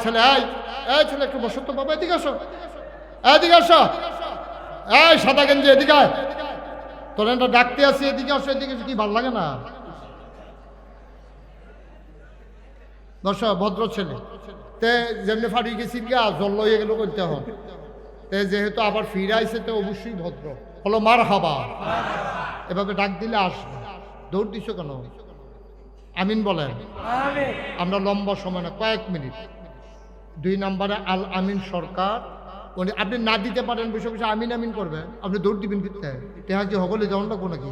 Speaker 1: ছেলে ছেলে একটু বসো তো বাবা, এদিকে আসো, এদিকে আসো। এই সাদা গেঞ্জি এদিকে আয়, তোর একটা ডাকতে আসি, এদিকে আসো, এদিকে কি ভাল লাগে না? বসো, ভদ্র ছেলে। তে যেমনি ফাড়ি গেছি গা জল লইয়ে গেল করতে হন, তে যেহেতু আবার ফিরে আইসে তো অবশ্যই ভদ্র হলো। মারহাবা। এভাবে ডাক দিলে আসবে। দৌড় দিছো কেন? আমিন বলেন। আমরা লম্বা সময় না, কয়েক মিনিট। 2 নম্বরে আল আমিন সরকার, উনি আপনি না দিতে পারেন, বসে বসে আমিন আমিন করবেন, আপনি দৌড় দিবেন কিনতে তেহা কি হগলে যেমন লাগবো নাকি?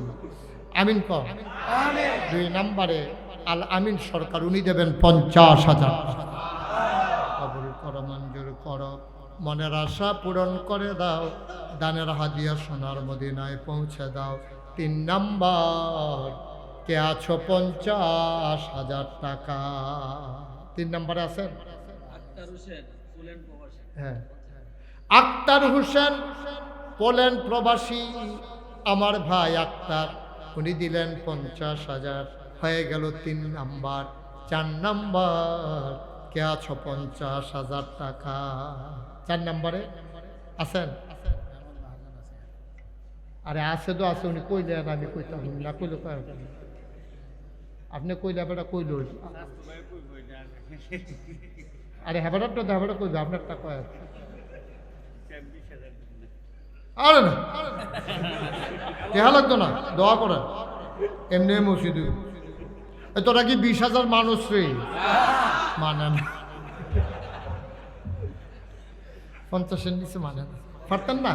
Speaker 1: আমিন কর। 2 নম্বরে আল আমিন সরকার, উনি দেবেন 50,000 টাকা। কবুল করো, মঞ্জুর করো, মনের আশা পূরণ করে দাও, দানের হাদিয়া সোনার মদিনায় পৌঁছে দাও। 3 নম্বর, কে আছো? 50,000 টাকা। 3 নম্বরে আছেন? হ্যাঁ, আক্তার হোসেন, পোল্যান্ড প্রবাসী, আমার ভাই আক্তার, উনি দিলেন 50,000। হয়ে গেল 3 নম্বর। 4 নম্বর, কে আছো? 50,000 টাকা। 4 নম্বরে আছেন? আরে আছে তো আছে, উনি কইলেন, আমি কইতাম না, কইলে কয় আপনি কইলে বেটা কইল। আরে হ্যাঁ তো হ্যাঁ কইবে, আপনারটা কয়। আরে না কেহা লাগতো না, দোয়া করেন এমনি মসজিদ। তোরা কি 20,000 মানুষ রে? মানে না, 50-এর নিচে মানে না, পারতেন না,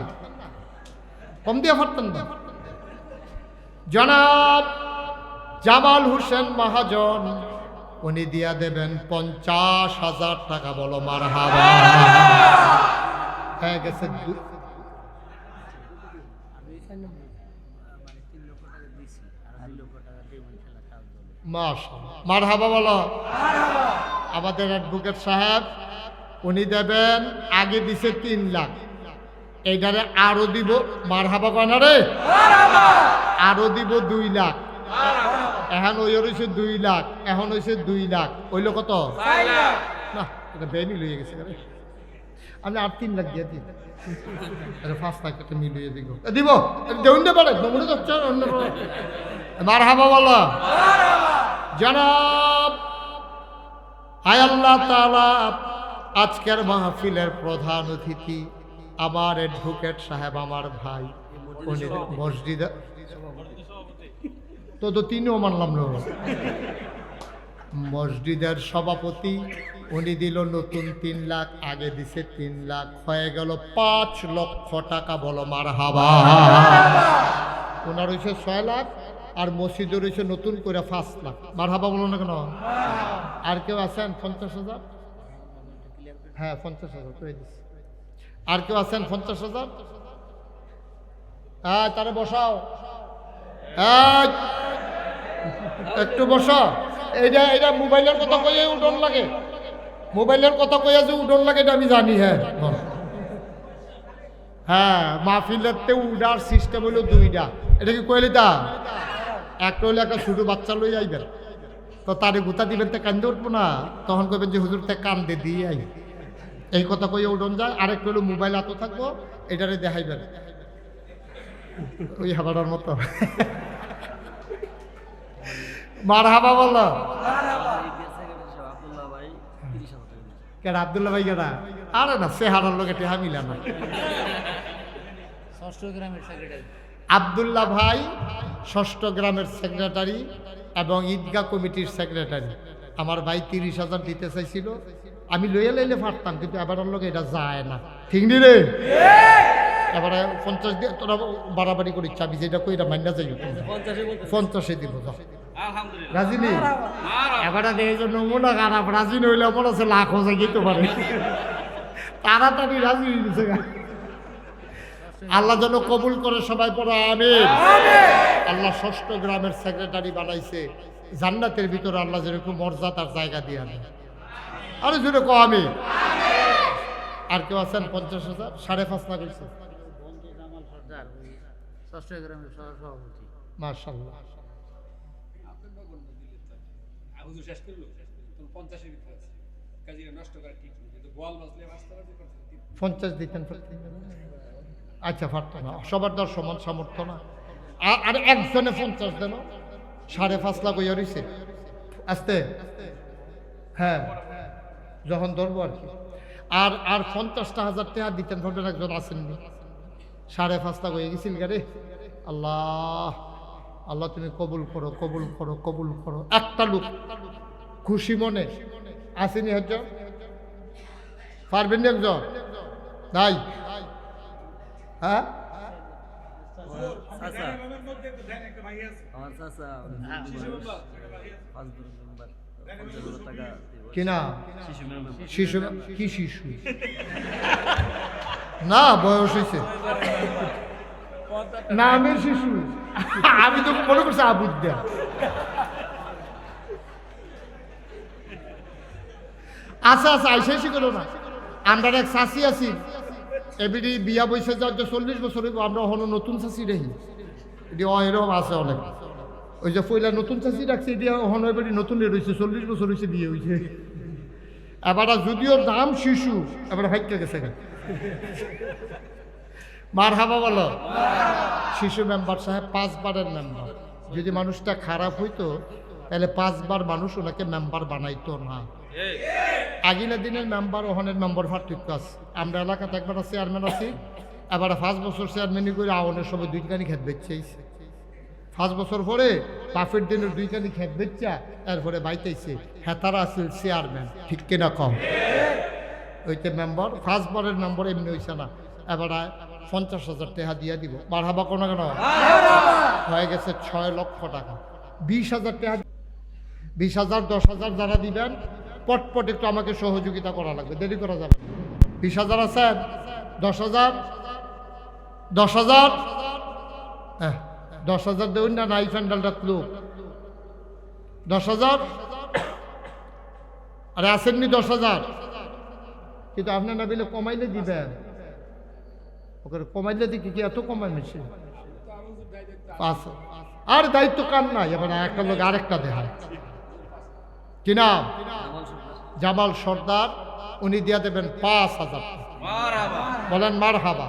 Speaker 1: কম দিয়ে পারতেন না। জনাব জামাল হোসেন মহাজন, উনি দিয়া দেবেন 50,000 টাকা। বলো মারহাবা। হয়ে গেছে মাশাআল্লাহ, মারহাবা বলো। আমাদের অ্যাডভোকেট সাহেব উনি দেবেন, আগে দিছে 3 লাখ, এইটারে আরো দিব। মারহাবা কনা রে, আরো দিব 2 লাখ। এখন ওই হয়েছে 2 লাখ, এখন হয়েছে 2 লাখ। হইল কত? না, এটা বেনি লইয়ে গেছে। আমি আর 3 লাখ দিয়ে দিই, 5 লাখ একটা মিলিয়ে দিব দিব দেউন দে পারে নমুনা যাচ্ছে অন্য। মারহাবা বলো। জনাব হায় আল্লাহ তাআলা, আজকের মাহফিলের প্রধান অতিথি আমার অ্যাডভোকেট সাহেব, আমার ভাই। উনি মসজিদে তো তিনিও মানলাম না, মসজিদের সভাপতি। উনি দিল নতুন 3 লাখ, আগে দিছে 3 লাখ, হয়ে গেল 5 লক্ষ টাকা। বলো মারহাবা। ওনার হয়েছে 6 লাখ, আর মসজিদের হয়েছে নতুন করে 5 লাখ। মারহাবা বলো না কেন? আর কেউ আছেন? 50,000? হ্যাঁ 50,000 করে দিচ্ছি। আর কেউ আছেন? 50,000? হ্যাঁ, তারা বসাও, একটু বসো। এইটা মোবাইলের কথা কইয়া উডন লাগে, মোবাইলের কথা কইয়া যে উডন লাগে এটা আমি জানি। হ্যাঁ হ্যাঁ, মাহফিলের উডার সিস্টেম হলো 2টা। এটা কি কইলি তা? একটা হইলে একটা ছোট বাচ্চা লই আইবেন, তো তারে গুতা দিবেন, তে কান্দে উঠবো না, তখন কইবেন যে হুজুর তে কান্দে দিয়ে আই, এই কথা কইয়া উডন যায়। আরেকটা হলো মোবাইল হাতে থাকবো, এটারে দেখাইবেন ওই হাবাটার মতো। মারহাবা বলো। কেডা আব্দুল্লাহ ভাই? কেডা? আরে না, চেহারার লোক টেহা মিলা না। আব্দুল্লাহ ভাই 6ষ্ঠ গ্রামের সেক্রেটারি এবং ঈদগাহ কমিটির সেক্রেটারি। আমার ভাই 30,000 দিতে চাইছিল, আমি লইয়া লইলে পারতাম, কিন্তু এবার লোক এটা যায় না। ঠিক নি রে? এবারে 50 দিয়ে তোরা বাড়াবাড়ি করিস, আমি যেটা কই এটা মাইনা যাই 50 দিব। রাজি নেই? এবারে এই জন্য নমুনা খারাপ, রাজি নইলে মনে হচ্ছে লাখ হয়ে যেতে পারে। তাড়াতাড়ি রাজি হয়ে গেছে। আল্লাহ যেন কবুল করে, সবাই পড়ো আমিন। আল্লাহ 6ষ্ঠ গ্রামের সেক্রেটারি বানাইছে, জান্নাতের ভিতরে আল্লাহ যেরকম মর্যাদার জায়গা দিয়ে আনে। আরে জুড়ে কো আমি। আর কেউ আছেন? 50,000? 5.5 লাখ হয়েছে। মাশাআল্লাহ। পঞ্চাশ দিতেন। আচ্ছা, পারত না, সবার দর সমান সামর্থ্য না। আর একজনে 50 দেন, 5.5 লাখ হইয়া রয়েছে। আসতে হ্যাঁ, যখন ধরবো আর কি। আর 50,000 টাকা দিতেন, ভাবলেন একজন আসেননি, 5.5 লাখ হয়ে গেছিল গাড়ি। আল্লাহ আল্লাহ তুমি কবুল করো, কবুল করো, কবুল করো। একটা লোক খুশি মনে আসেনি, একজন পারবেন না? একজন নাই? হ্যাঁ, কিনা শিশু? কি শিশু না, বয়স হয়েছে, নামের শিশু। আমি তো মনে করছি আবুদ্দা। আচ্ছা আচ্ছা, আইসি করো না। আমরা এক চাষি আছি, এবিডি বিয়া বৈশে যাওয়ার 40 বছর হইব, আমরা হলো নতুন চাষি রাখি। এটি এরকম আছে অনেক। ওই যে পয়লা নতুন চাষি রাখছে, এটি হন এবারে নতুন রয়েছে, 40 বছর হয়েছে বিয়ে হয়েছে। এবার যদিও নাম শিশু, এবার ভাগ্য গেছে। মারহাবা বলো। শিশু মেম্বার সাহেব 5 বারের মেম্বার। যদি মানুষটা খারাপ হইতো তাহলে 5 বার মানুষ ওনাকে মেম্বার বানাইতো না। আগিনা দিনের মেম্বার ওখানের মেম্বার পার্থক্য আছে। আমরা এলাকাতে একবার চেয়ারম্যান আছি, এবার 5 বছর চেয়ারম্যানই করে আওয়ানের সময় 2 খেত বেচছেইছে। 5 বছর পরে বাফের দিনের 2 খেত বেচা এরপরে বাইতেছে, হ্যাঁ তারা আছে চেয়ারম্যান। ঠিক কিনা কম? ওইতে মেম্বার 5 বারের মেম্বার এমনি হয়েছে না। এবার 50,000 টাকা দিয়া দিব। মারহাবা কোন কেন? হয়ে গেছে 6 লক্ষ টাকা। 20,000 টাকা, 20,000, 10,000 যারা দিবেন পটপট একটু আমাকে সহযোগিতা করা লাগবে, দেরি করা যাবে না। 20,000 আছেন? 10,000, 10,000, 10,000 দেউন না, নাই ফ্যান্ডালটা তুলো। 10,000, আরে আসেননি 10,000, কিন্তু আপনার না দিলে কমাইলে দিবেন। ওকে কমাইলে দিকে কি এত কমাই মিশে? আর দায়িত্ব কার নাই, এবার একটা লোক আরেকটা দেখায়। কি নাম? জামাল সর্দার। উনি দিয়া দেবেন 5,000। বলেন মার হাবা।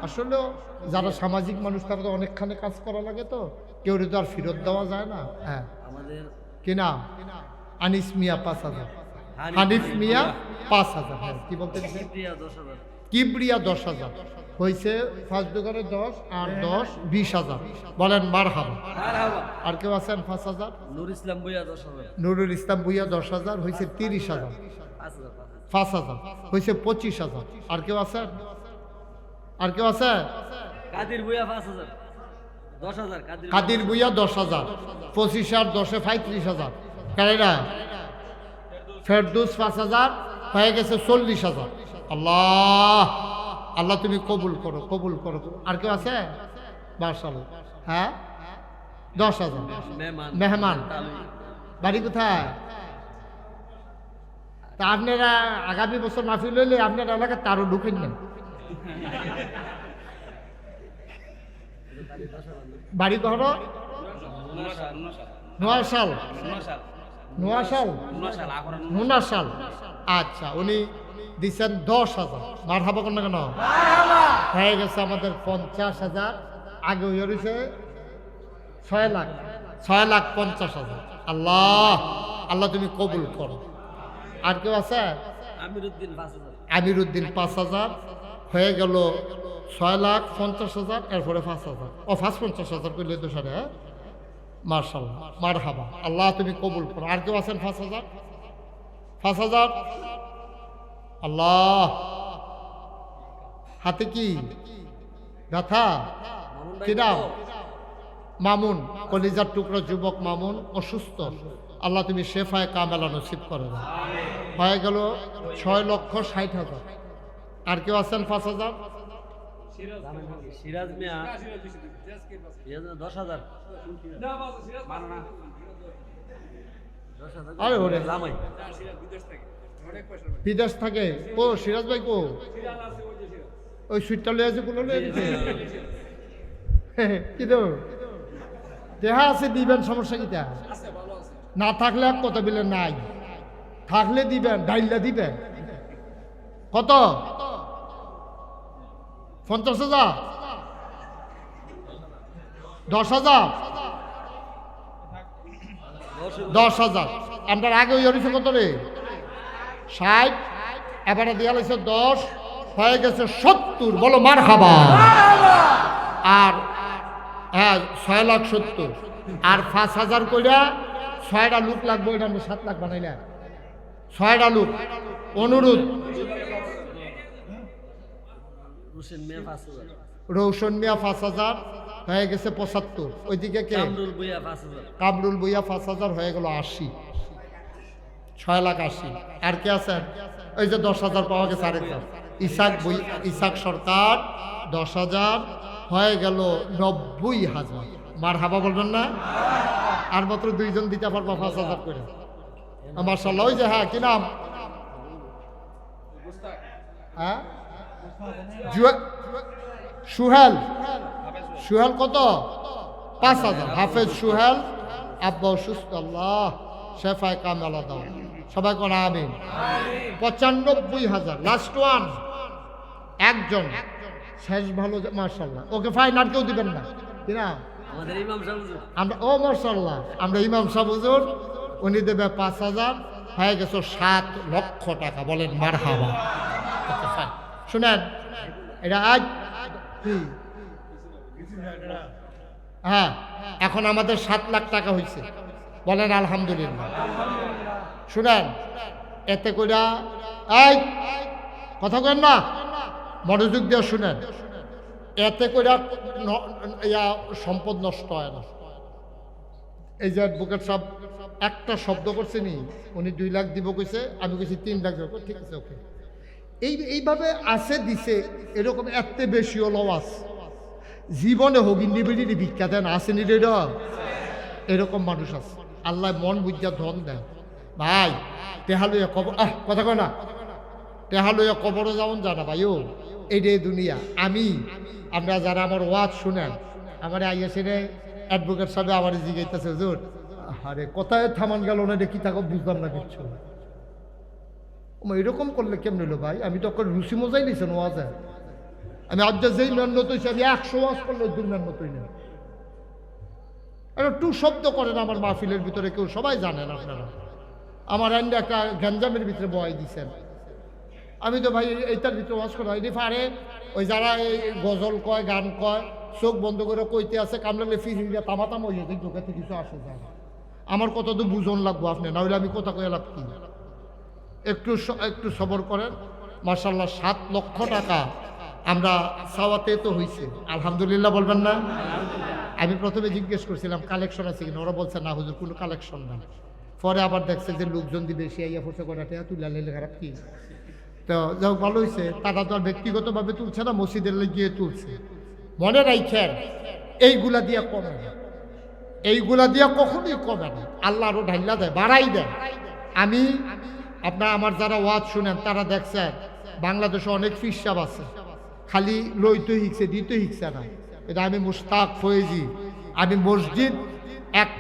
Speaker 1: আসলে যারা সামাজিক মানুষ তারা তো অনেকখানে কাজ করা লাগে, তো কেউ তো আর ফেরত দেওয়া যায় না। হ্যাঁ, কি নাম? আনিস মিয়া 5,000। হানিফ মিয়া 5,000। হ্যাঁ, কি বলতে? কিবরিয়া 10,000 হয়েছে। ফার্স্ট দোকানে 10 আর 10, 20,000। বলেন মার হাবা। আর কেউ আছেন? 5,000। নুরুল ইসলাম ভুইয়া 10,000 হয়েছে 30,000। 5,000 হয়েছে 25,000। আর কেউ আছেন? আর কেউ আছে? কাদির ভুইয়া 5,000, 10,000। কাদির ভুইয়া 10,000, 25 আর 10 35,000। কারেরা ফেরদৌস 5,000 হয়ে গেছে 40,000। আল্লাহ আল্লাহ তুমি কবুল করো, কবুল করো। আর কেউ আছে? মাশাআল্লাহ। হ্যাঁ, 10,000। মেহমান বাড়ি কোথায়? তা আপনারা আগামী বছর মাহফিল হইলে আপনার এলাকায় তারও ঢুকেন না। বাড়ি ঘর নোয়াশাল। নোয়াশাল। আচ্ছা, উনি দিচ্ছেন 10,000। মার হাবা কর না কেন? হয়ে গেছে আমাদের 50,000। আগে হয়েছে 6,50,000। আল্লাহ আল্লাহ তুমি কবুল করো। আর কেউ আছে? আমিরুদ্দিন 5,000 হয়ে গেল 6,50,000। এরপরে 5,000। ও 5,50,000 করলে তো সারে। হ্যাঁ, মার্শাল্লাহ, মার হাবা। আল্লাহ তুমি কবুল করো। আর কেউ আছেন? 5,000, 5,000। আল্লাহ হাতে কি ব্যথা? কি নাম? মামুন। কলিজার টুকরো যুবক মামুন অসুস্থ। আল্লাহ তুমি শেফায়ে কামেলা নসিব করে দাও। হয়ে গেল 6,60,000। আর কেউ আছেন? 5,000।
Speaker 2: সিরাজ মিয়া 10,000।
Speaker 1: আরে ওরে বিদেশ থাকে। ও সিরাজ ভাই কো? ওই সুইটটা লয়ে আছে, কোনো লয়ে দিতে কি তো দেহা আছে দিবেন, সমস্যা কিটা? না থাকলে এক কথা বলে নাই, থাকলে দিবেন, ডাইলটা দিবেন। কত? 50,000, 10,000, 10,000। আপনার আগে ওই হয়েছে কত রে? 60। এবারে দেওয়া হয়েছে 10, হয়ে গেছে 70। বলো মার হাবা। আর হ্যাঁ, 6,70,000। আর 5,000 কইরা 6টা লোক লাগবে। ওইটা আমরা 7 লাখ বানাইলাম। 6টা লোক। অনুরোধ রৌশন মিয়া 5,000 হয়ে গেছে 75। ওইদিকে কে? কামরুল ভুইয়া 5,000 হয়ে গেল 80। 6,80,000। আর কে আছেন? ওই যে 10,000 পাওয়া গেছে আরেকজন। ইসাক সরকার 10,000 হয়ে গেল 90,000। মার হাবা বলবেন না? আর মাত্র 2 জন দিতে পারবো 5,000 করে। মাশাআল্লাহ। ওই যে হ্যাঁ, কি নাম? হ্যাঁ, সুহেল। সুহেল কত? 5,000। হাফেজ সুহেল। আব্বা অসুস্থ, আল্লাহ শেফায়ে কামেলা দাও। সবাই কোন আমিন। 95,000। লাস্ট ওয়ান একজন শেষ ভালো। মাশাআল্লাহ। Okay fine. আর কেউ দিবেন না কি না? আমরা ও মাশাআল্লাহ, আমরা ইমাম সাহেব হুজুর, উনি দেবে 5,000। হয়ে গেছে 7 লক্ষ টাকা। বলেন মারহাবা। শুনেন, এটা আজ কি? হ্যাঁ, এখন আমাদের 7 লাখ টাকা হয়েছে। বলেন আলহামদুলিল্লাহ। শুনেন, এতে কইরা এই কথা কেন না, মনোযোগ দিয়ে শুনেন। এতে করে সম্পদ নষ্ট হয় না। এই যে অ্যাডভোকেট সাহেব একটা শব্দ করছে নি, উনি 2 লাখ দিব কইছে, আমি কইছি 3 লাখ দিব, ঠিক আছে ওকে। এইভাবে আছে দিছে, এরকম এত বেশি লওয়াস জীবনে হগিন্দি বেড়ি ভিক্ষা দেন আসেনি রে, এরকম মানুষ আছে। আল্লাহ মন বুঝা ধন দেন। ভাই টেহা লইয়া কবর, কথা কয় না, টেহা লইয়া কবরও যেমন জানা ভাই, ও এইটাই দুনিয়া। আপনারা যারা আমার ওয়াজ শুনেন, আমার আইয়াছে রে অ্যাডভোকেট সাহেব আমার জিগাইতেছে, হুজুর আরে কোথায় থামান গেল না, কি থাকো বুঝলাম না কিচ্ছু। এরকম করলে কেমন হলো ভাই? আমি তো রুচি মজাই নিছেন ওয়াজে। আমি আজ যেই মেহনত হয়েছি, আমি 100 ওয়াজ করলে 2 মেহনত হই না। টু শব্দ করেন আমার মাহফিলের ভিতরে, কেউ সবাই জানেন আপনারা। আমার আইনটা একটা গ্যাঞ্জামের ভিতরে বয়াই দিচ্ছেন। আমি তো ভাই এইটার ভিতরে ওয়াজ করা হয়নি পারে। ওই যারা এই গজল কয়, গান কয়, চোখ বন্ধ করে কইতে আছে, কামলালে ফিরিয়া তামাতাম হয়ে যায়, চোখেতে কিছু আসে যায়। আমার কত তো বুঝন লাগবো আপনি, না হইলে আমি কথা কয়ে লাভ কি? একটু সবর করেন। মাশাআল্লাহ 7 লক্ষ টাকা আমরা সাওয়াতে তো হয়েছে, আলহামদুলিল্লাহ বলবেন না? আমি প্রথমে জিজ্ঞেস করছিলাম কালেকশন আছে কিনা, ওরা বলছে না হুজুর কোনো কালেকশন নাই। পরে আবার দেখছে যে লোকজন দিয়ে বেশি আইয়া পড়ছে, কটাতে তুলে লেলে খারাপ কি। তো যাও ভালো হয়েছে, তারা তো আর ব্যক্তিগতভাবে তুলছে না, মসজিদের গিয়ে তুলছে। মনে রাখেন এইগুলা দিয়া কমে না, এইগুলা দিয়া কখনোই কমে না। আল্লাহ আরো ঢাইলা দেয়, বাড়াই দেয়। আপনারা আমার যারা ওয়াজ শুনেন তারা দেখছেন বাংলাদেশে অনেক ফিসাব আছে, খালি লইতে হিকছে, দিতে হিকছে না। এটা আমি মুশতাক ফয়েজি, আমি মসজিদ এক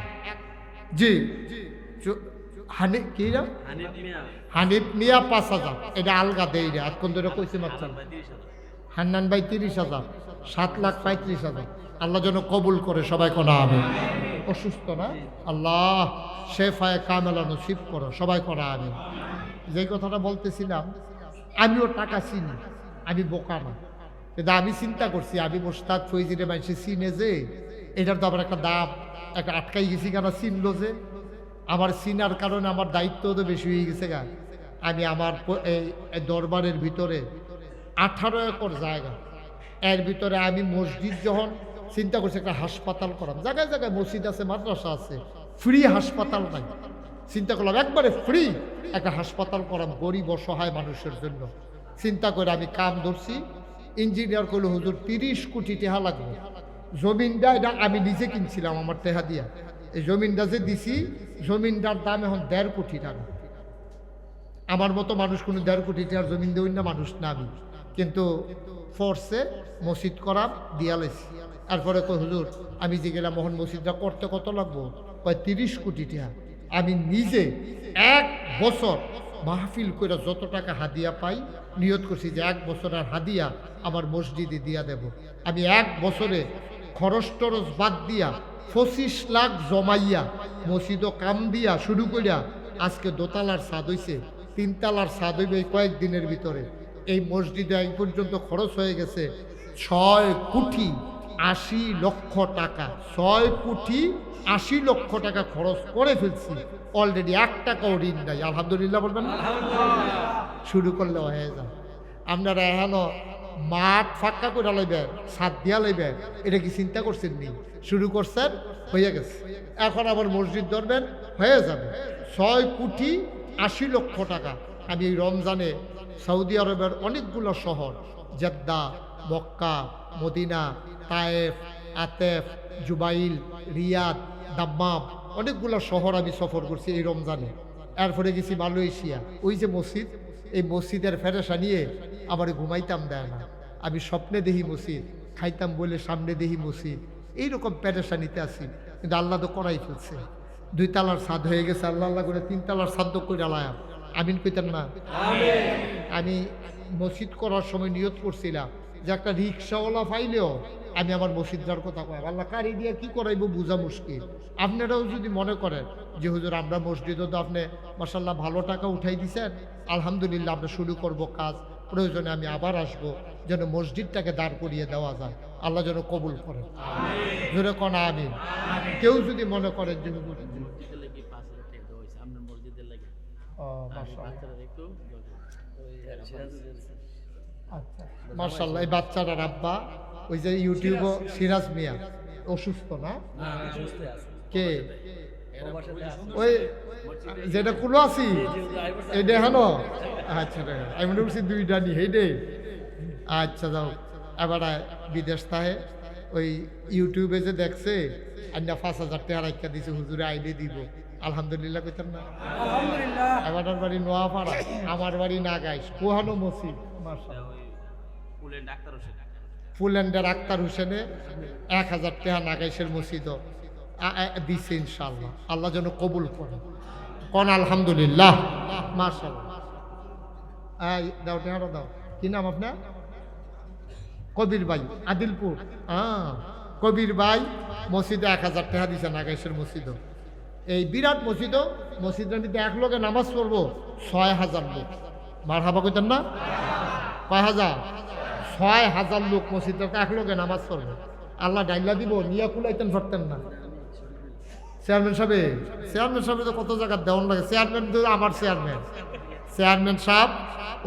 Speaker 1: জি হানিফ মিয়া 5,000, এটা আলগা দেই রে, এখন ধরে কইছে মাত্র। হান্নান ভাই 30,000, 7,35,000। আল্লাহ যেন কবুল করে, সবাই কোনা আমিন। অসুস্থ না, আল্লাহ শেফায়ে কামেলা নসিব করো, সবাই কোনা আমিন। যেই কথাটা বলতেছিলাম, আমিও টাকা চিনি, আমি বোকা না, কিন্তু আমি চিন্তা করছি আমি মুশতাক ফৈজিরে মানুষের চিনে যে, এটার তো আবার একটা দাম, একটা আটকাই গেছি কেন, চিনলো যে। আমার চিনার কারণে আমার দায়িত্ব তো বেশি হয়ে গেছে গা। আমি আমার এই দরবারের ভিতরে 18 একর জায়গা, এর ভিতরে আমি মসজিদ যখন চিন্তা করছি একটা হাসপাতাল করাম, জায়গায় জায়গায় মসজিদ আছে, মাদ্রাসা আছে, ফ্রি হাসপাতাল নাই। চিন্তা করলাম একবারে ফ্রি একটা হাসপাতাল করাম গরিব অসহায় মানুষের জন্য। চিন্তা করে আমি কাম ধরছি। ইঞ্জিনিয়ার করলো হুজুর 30 কোটি টাকা লাগবে। জমিনটা এটা আমি নিজে কিনছিলাম আমার টাকা দিয়া। এই জমিনটা যে দিছি, জমিনটার দাম এখন 1.5 কোটি টাকা। আমার মতো মানুষ কোনো 1.5 কোটি টাকার জমিন দেবেন না মানুষ না আমি, কিন্তু ফোর্সে মসজিদ করা দিয়া লাইছি। তারপরে কই হুজুর আমি যে গেলাম মোহন মসজিদটা করতে কত লাগবো, কয় 30 কোটি টাকা। আমি নিজে 1 বছর মাহফিল করে যত টাকা হাদিয়া পাই, নিয়ত করছি যে 1 বছরের হাদিয়া আমার মসজিদে দিয়া দেব। আমি 1 বছরে খরচ টরচ বাদ দিয়া 25 লাখ জমাইয়া মসজিদও কাম দিয়া শুরু করিয়া আজকে 2 তলার ছাদ হইছে, 3 তলার ছাদ হইবে কয়েকদিনের ভিতরে। এই মসজিদে এই পর্যন্ত খরচ হয়ে গেছে 6 কোটি 80 লক্ষ টাকা। 6 কোটি 80 লক্ষ টাকা খরচ করে ফেলছি অলরেডি, 1 টাকাও ঋণ নাই। আলহামদুলিল্লাহ বলবেন না? শুরু করলে হয়ে যায়। আপনারা এখনো মাঠ ফাঁকা করে লাইবেন, ছাদ দিয়া লাইবেন, এটা কি চিন্তা করছেন নি? শুরু করছেন, হয়ে গেছে। এখন আবার মসজিদ ধরবেন, হয়ে যাবে। 6 কোটি 80 লক্ষ টাকা। আমি এই রমজানে সৌদি আরবের অনেকগুলো শহর, জেদ্দা, মক্কা, মদিনা, তায়েফ, আতেফ, জুবাইল, রিয়াদ, দাম্মাম, অনেকগুলো শহর আমি সফর করছি এই রমজানে। এরপরে গেছি মালয়েশিয়া। ওই যে মসজিদ, এই মসজিদের ফেরেশা নিয়ে আমার ঘুমাইতাম দেয় না। আমি স্বপ্নে দেখি মসজিদ, খাইতাম বলে সামনে দেখি মসজিদ, এইরকম পেরেশানিতে আছি। কিন্তু আল্লাহ তো করাই ফেলছে। 2 তলার ছাদ হয়ে গেছে, আল্লাহ আল্লাহ করে 3 তলার ছাদ করে আলায়াম। আমিন কইতেন না? আমি মসজিদ করার সময় নিয়ত করছিলাম যে একটা রিক্সাওয়ালা পাইলেও আমি আমার মসজিদ যাওয়ার কথা কয়। আল্লাহ কারি দিয়ে কি করাইবো বোঝা মুশকিল। আপনারাও যদি মনে করেন যে হুজুর আমরা মসজিদও তো আপনি মাশাআল্লাহ ভালো টাকা উঠাই দিছেন, আলহামদুলিল্লাহ আমরা শুরু করব কাজ, প্রয়োজনে আমি আবার আসব, যেন মসজিদটাকে দাঁড় করিয়ে দেওয়া যায়। আল্লাহ যেন কবুল করেন, জোরে কোন আমিন। কেউ যদি মনে করেন যে হুজুর আচ্ছা মাশাআল্লাহ। এই বাচ্চাটার আব্বা ওই যে ইউটিউব সিরাজ মিয়া অসুস্থ না কে ওই যেটা কুলো আছি এইটা হেনো আচ্ছা আমি মনে করছি দুইটা নি হেডে আচ্ছা যাও এবার বিদেশ থাকে ওই ইউটিউবে যে দেখছে আন্না 5,000 টাকা রাখা দিছে হুজুরে আইডি দিব আলহামদুলিল্লাহ কইতেন না এবার বাড়ি নোয়াপাড়া আমার বাড়ি নাগাইশ কোহানো মসজিদ মাশাআল্লাহ ফুলেন্ডার আক্তার হোসেনে 1,000 টাকা নাগাইশের মসজিদ দিছে ইনশাআল্লাহ আল্লাহ যেন কবুল করে কোন আলহামদুলিল্লাহ মাশাআল্লাহ। এই দাও টাকা দাও কি নাম আপনার কবির ভাই আদিলপুর কবির ভাই মসজিদে 1,000 টাকা দিছে নাগাইশের মসজিদ এই বিরাট মসজিদের মধ্যে এক লোকে নামাজ পড়বো 6,000 লোক মার হাবা কইতেন না কয় হাজার 6,000 লোক মসজিদে এক লোকে নামাজ পড়বো আল্লাহ ডাইলা দিব নিয়া কুলাইতেন পারতেন না চেয়ারম্যান সাহেব তো কত জায়গা দেওয়ান লাগে চেয়ারম্যান আমার চেয়ারম্যান সাহেব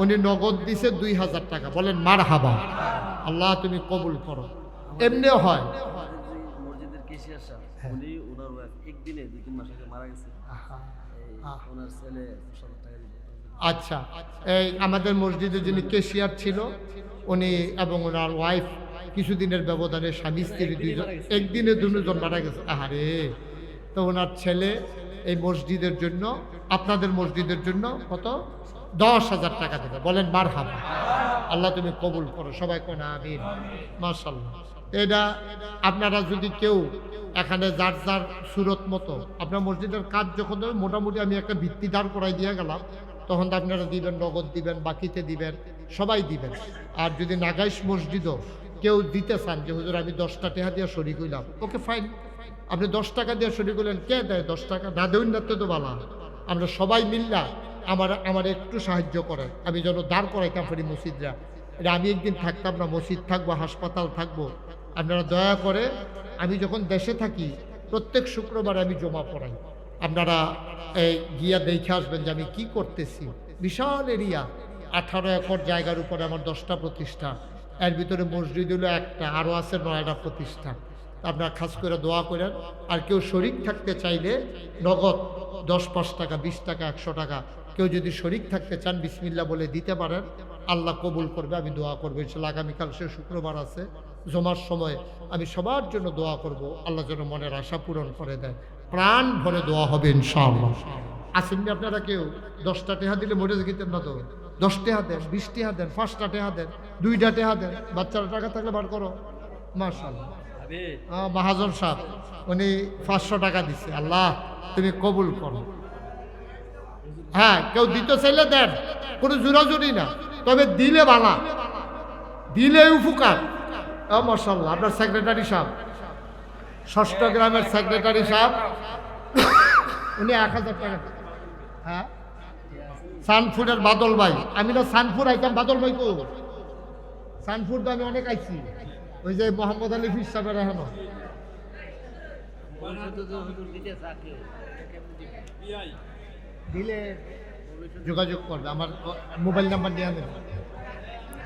Speaker 1: উনি নগদ দিছে 2,000 টাকা বলেন মার হাবা আল্লাহ তুমি কবুল করো এমনিও হয়
Speaker 2: মসজিদের কেশিয়ার সাহেব উনি ওনার একদিনে 2-3 মাস আগে মারা গেছে ওনার ছেলে 7,000 টাকা দিল
Speaker 1: আচ্ছা এই আমাদের মসজিদে যিনি কেশিয়ার ছিল উনি এবং ওনার ওয়াইফ কিছুদিনের ব্যবধানে স্বামী স্ত্রী দুইজন একদিনে দুজন মারা গেছে আহারে তো ওনার ছেলে এই মসজিদের জন্য আপনাদের মসজিদের জন্য কত 10,000 টাকা দেবে বলেন মারহাবা আল্লাহ তুমি কবুল করো সবাই কোন আমিন মাশাআল্লাহ। এটা আপনারা যদি কেউ এখানে যার যার সুরত মতো আপনার মসজিদের কাজ যখন দেবে মোটামুটি আমি একটা ভিত্তি দাঁড় করাই দিয়ে গেলাম তখন তো আপনারা দিবেন নগদ দিবেন বাকিতে দিবেন সবাই দিবেন। আর যদি নাগাইশ মসজিদও কেউ দিতে চান যে হুজুর আমি 10টা টাকা দিয়ে শরিক হইলাম ওকে ফাইন আপনি 10 টাকা দিয়ে শরিক হইলেন কে দেয় 10 টাকা না দেবেন না তো ভালো আমরা সবাই মিল্লা আমার একটু সাহায্য করেন আমি যেন দাঁড় করাইতাম পারি মসজিদরা এটা আমি একদিন থাকতাম না মসজিদ থাকবো হাসপাতাল থাকবো আপনারা দয়া করে আমি যখন দেশে থাকি প্রত্যেক শুক্রবার আমি জমা পড়াই আপনারা এই গিয়া দেখে আসবেন যে আমি কি করতেছি বিশাল এরিয়া 18 একর জায়গার উপরে আমার 10টা প্রতিষ্ঠান এর ভিতরে মসজিদ হলো একটা আরও আছে 9টা প্রতিষ্ঠান আপনারা খাস করে দোয়া করেন আর কেউ শরিক থাকতে চাইলে নগদ 10-5 টাকা 20 টাকা 100 টাকা কেউ যদি শরিক থাকতে চান বিসমিল্লাহ বলে দিতে পারেন আল্লাহ কবুল করবে আমি দোয়া করবো ইনশাআল্লাহ আগামীকাল সে শুক্রবার আছে জমার সময় আমি সবার জন্য দোয়া করব আল্লাহ যেন মনের আশা পূরণ করে দেয় প্রাণ ভরে দোয়া হবে ইনশাআল্লাহ। আসেননি আপনারা কেউ 10টা টাকা দিলে মরে যেতেন না তো 10 টাকা দেন 20 টাকা দেন 5টা টাকা দেন 2টা টাকা দেন বাচ্চারা টাকা থাকলে বার করো মাশাআল্লাহ। মহাজন সাহেব উনি 500 টাকা দিচ্ছে আল্লাহ তুমি কবুল করো। হ্যাঁ কেউ দিতে চাইলে দেন কোনো জোরাজুরি না তবে দিলে বালা দিলে উপকার মাশাআল্লাহ। আপনার সেক্রেটারি সাহেব 6ষ্ঠ গ্রামের সেক্রেটারি সাহেব উনি 1000 টাকা হ্যাঁ সানফুডের বাদল ভাই আমি না সানফুড আইতাম বাদল ভাই কো সানফুড তো আমি অনেক আইছি ওই যে মোহাম্মদ আলী ফিস সাহেবের এখনো দিলে যোগাযোগ করবে আমার মোবাইল নাম্বার নিয়ে নেবেন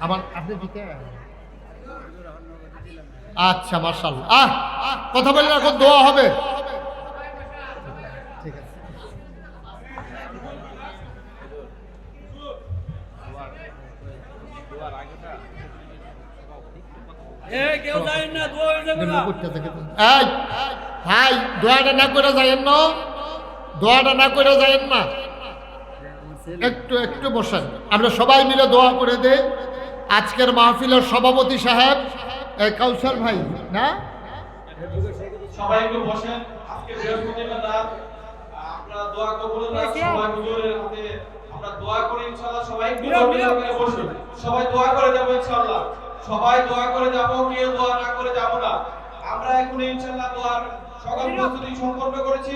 Speaker 1: আমার আপনি দিতে আচ্ছা মাশাআল্লাহ কথা বললে এখন দোয়া হবে ঠিক আছে ভাই দোয়াটা না করে যাইেন না দোয়াটা না করে যাইেন না একটু বসেন আমরা সবাই মিলে দোয়া করে দেই। আজকের মাহফিলের সভাপতি সাহেব কাউসার ভাই না
Speaker 3: সবাই একটু বসেন আজকে বৃহস্পতিবার রাত আপনারা দোয়া কবুলের রাত সবাই হুজুরের হাতে আমরা দোয়া করি ইনশাআল্লাহ সবাই একটু বসুন সবাই দোয়া করে যাব ইনশাআল্লাহ সবাই দোয়া করে যাব কেউ দোয়া না করে যাব না আমরা এখন ইনশাআল্লাহ দোয়ার সকল প্রস্তুতি সম্পন্ন করেছি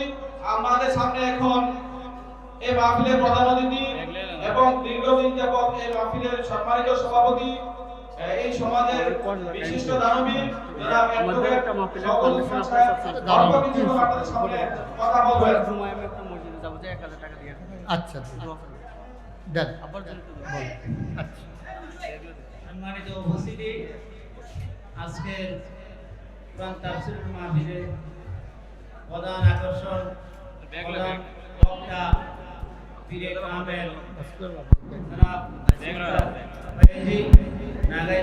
Speaker 3: আমাদের সামনে এখন এই মাহফিলের প্রধান অতিথি এবং দীর্ঘদিন যাবত এই মাহফিলের সম্মানিত সভাপতি এই সমাজের বিশিষ্ট দানবীর জনাব অ্যাডভোকেট সকল হোসেন সাহেব অল্প কিছু আপনাদের সামনে কথা বলবেন সময় আমি একটু মসজিদে যাব যে 1000 টাকা দিয়ে আচ্ছা দেন আবার বল আচ্ছা
Speaker 4: সম্মানিত উপস্থিতি, আজকের কোরআন তাফসীর মাহফিলে প্রধান আকর্ষণ, প্রধান বক্তা পীরে কামেল জনাব ফয়েজি নাগাই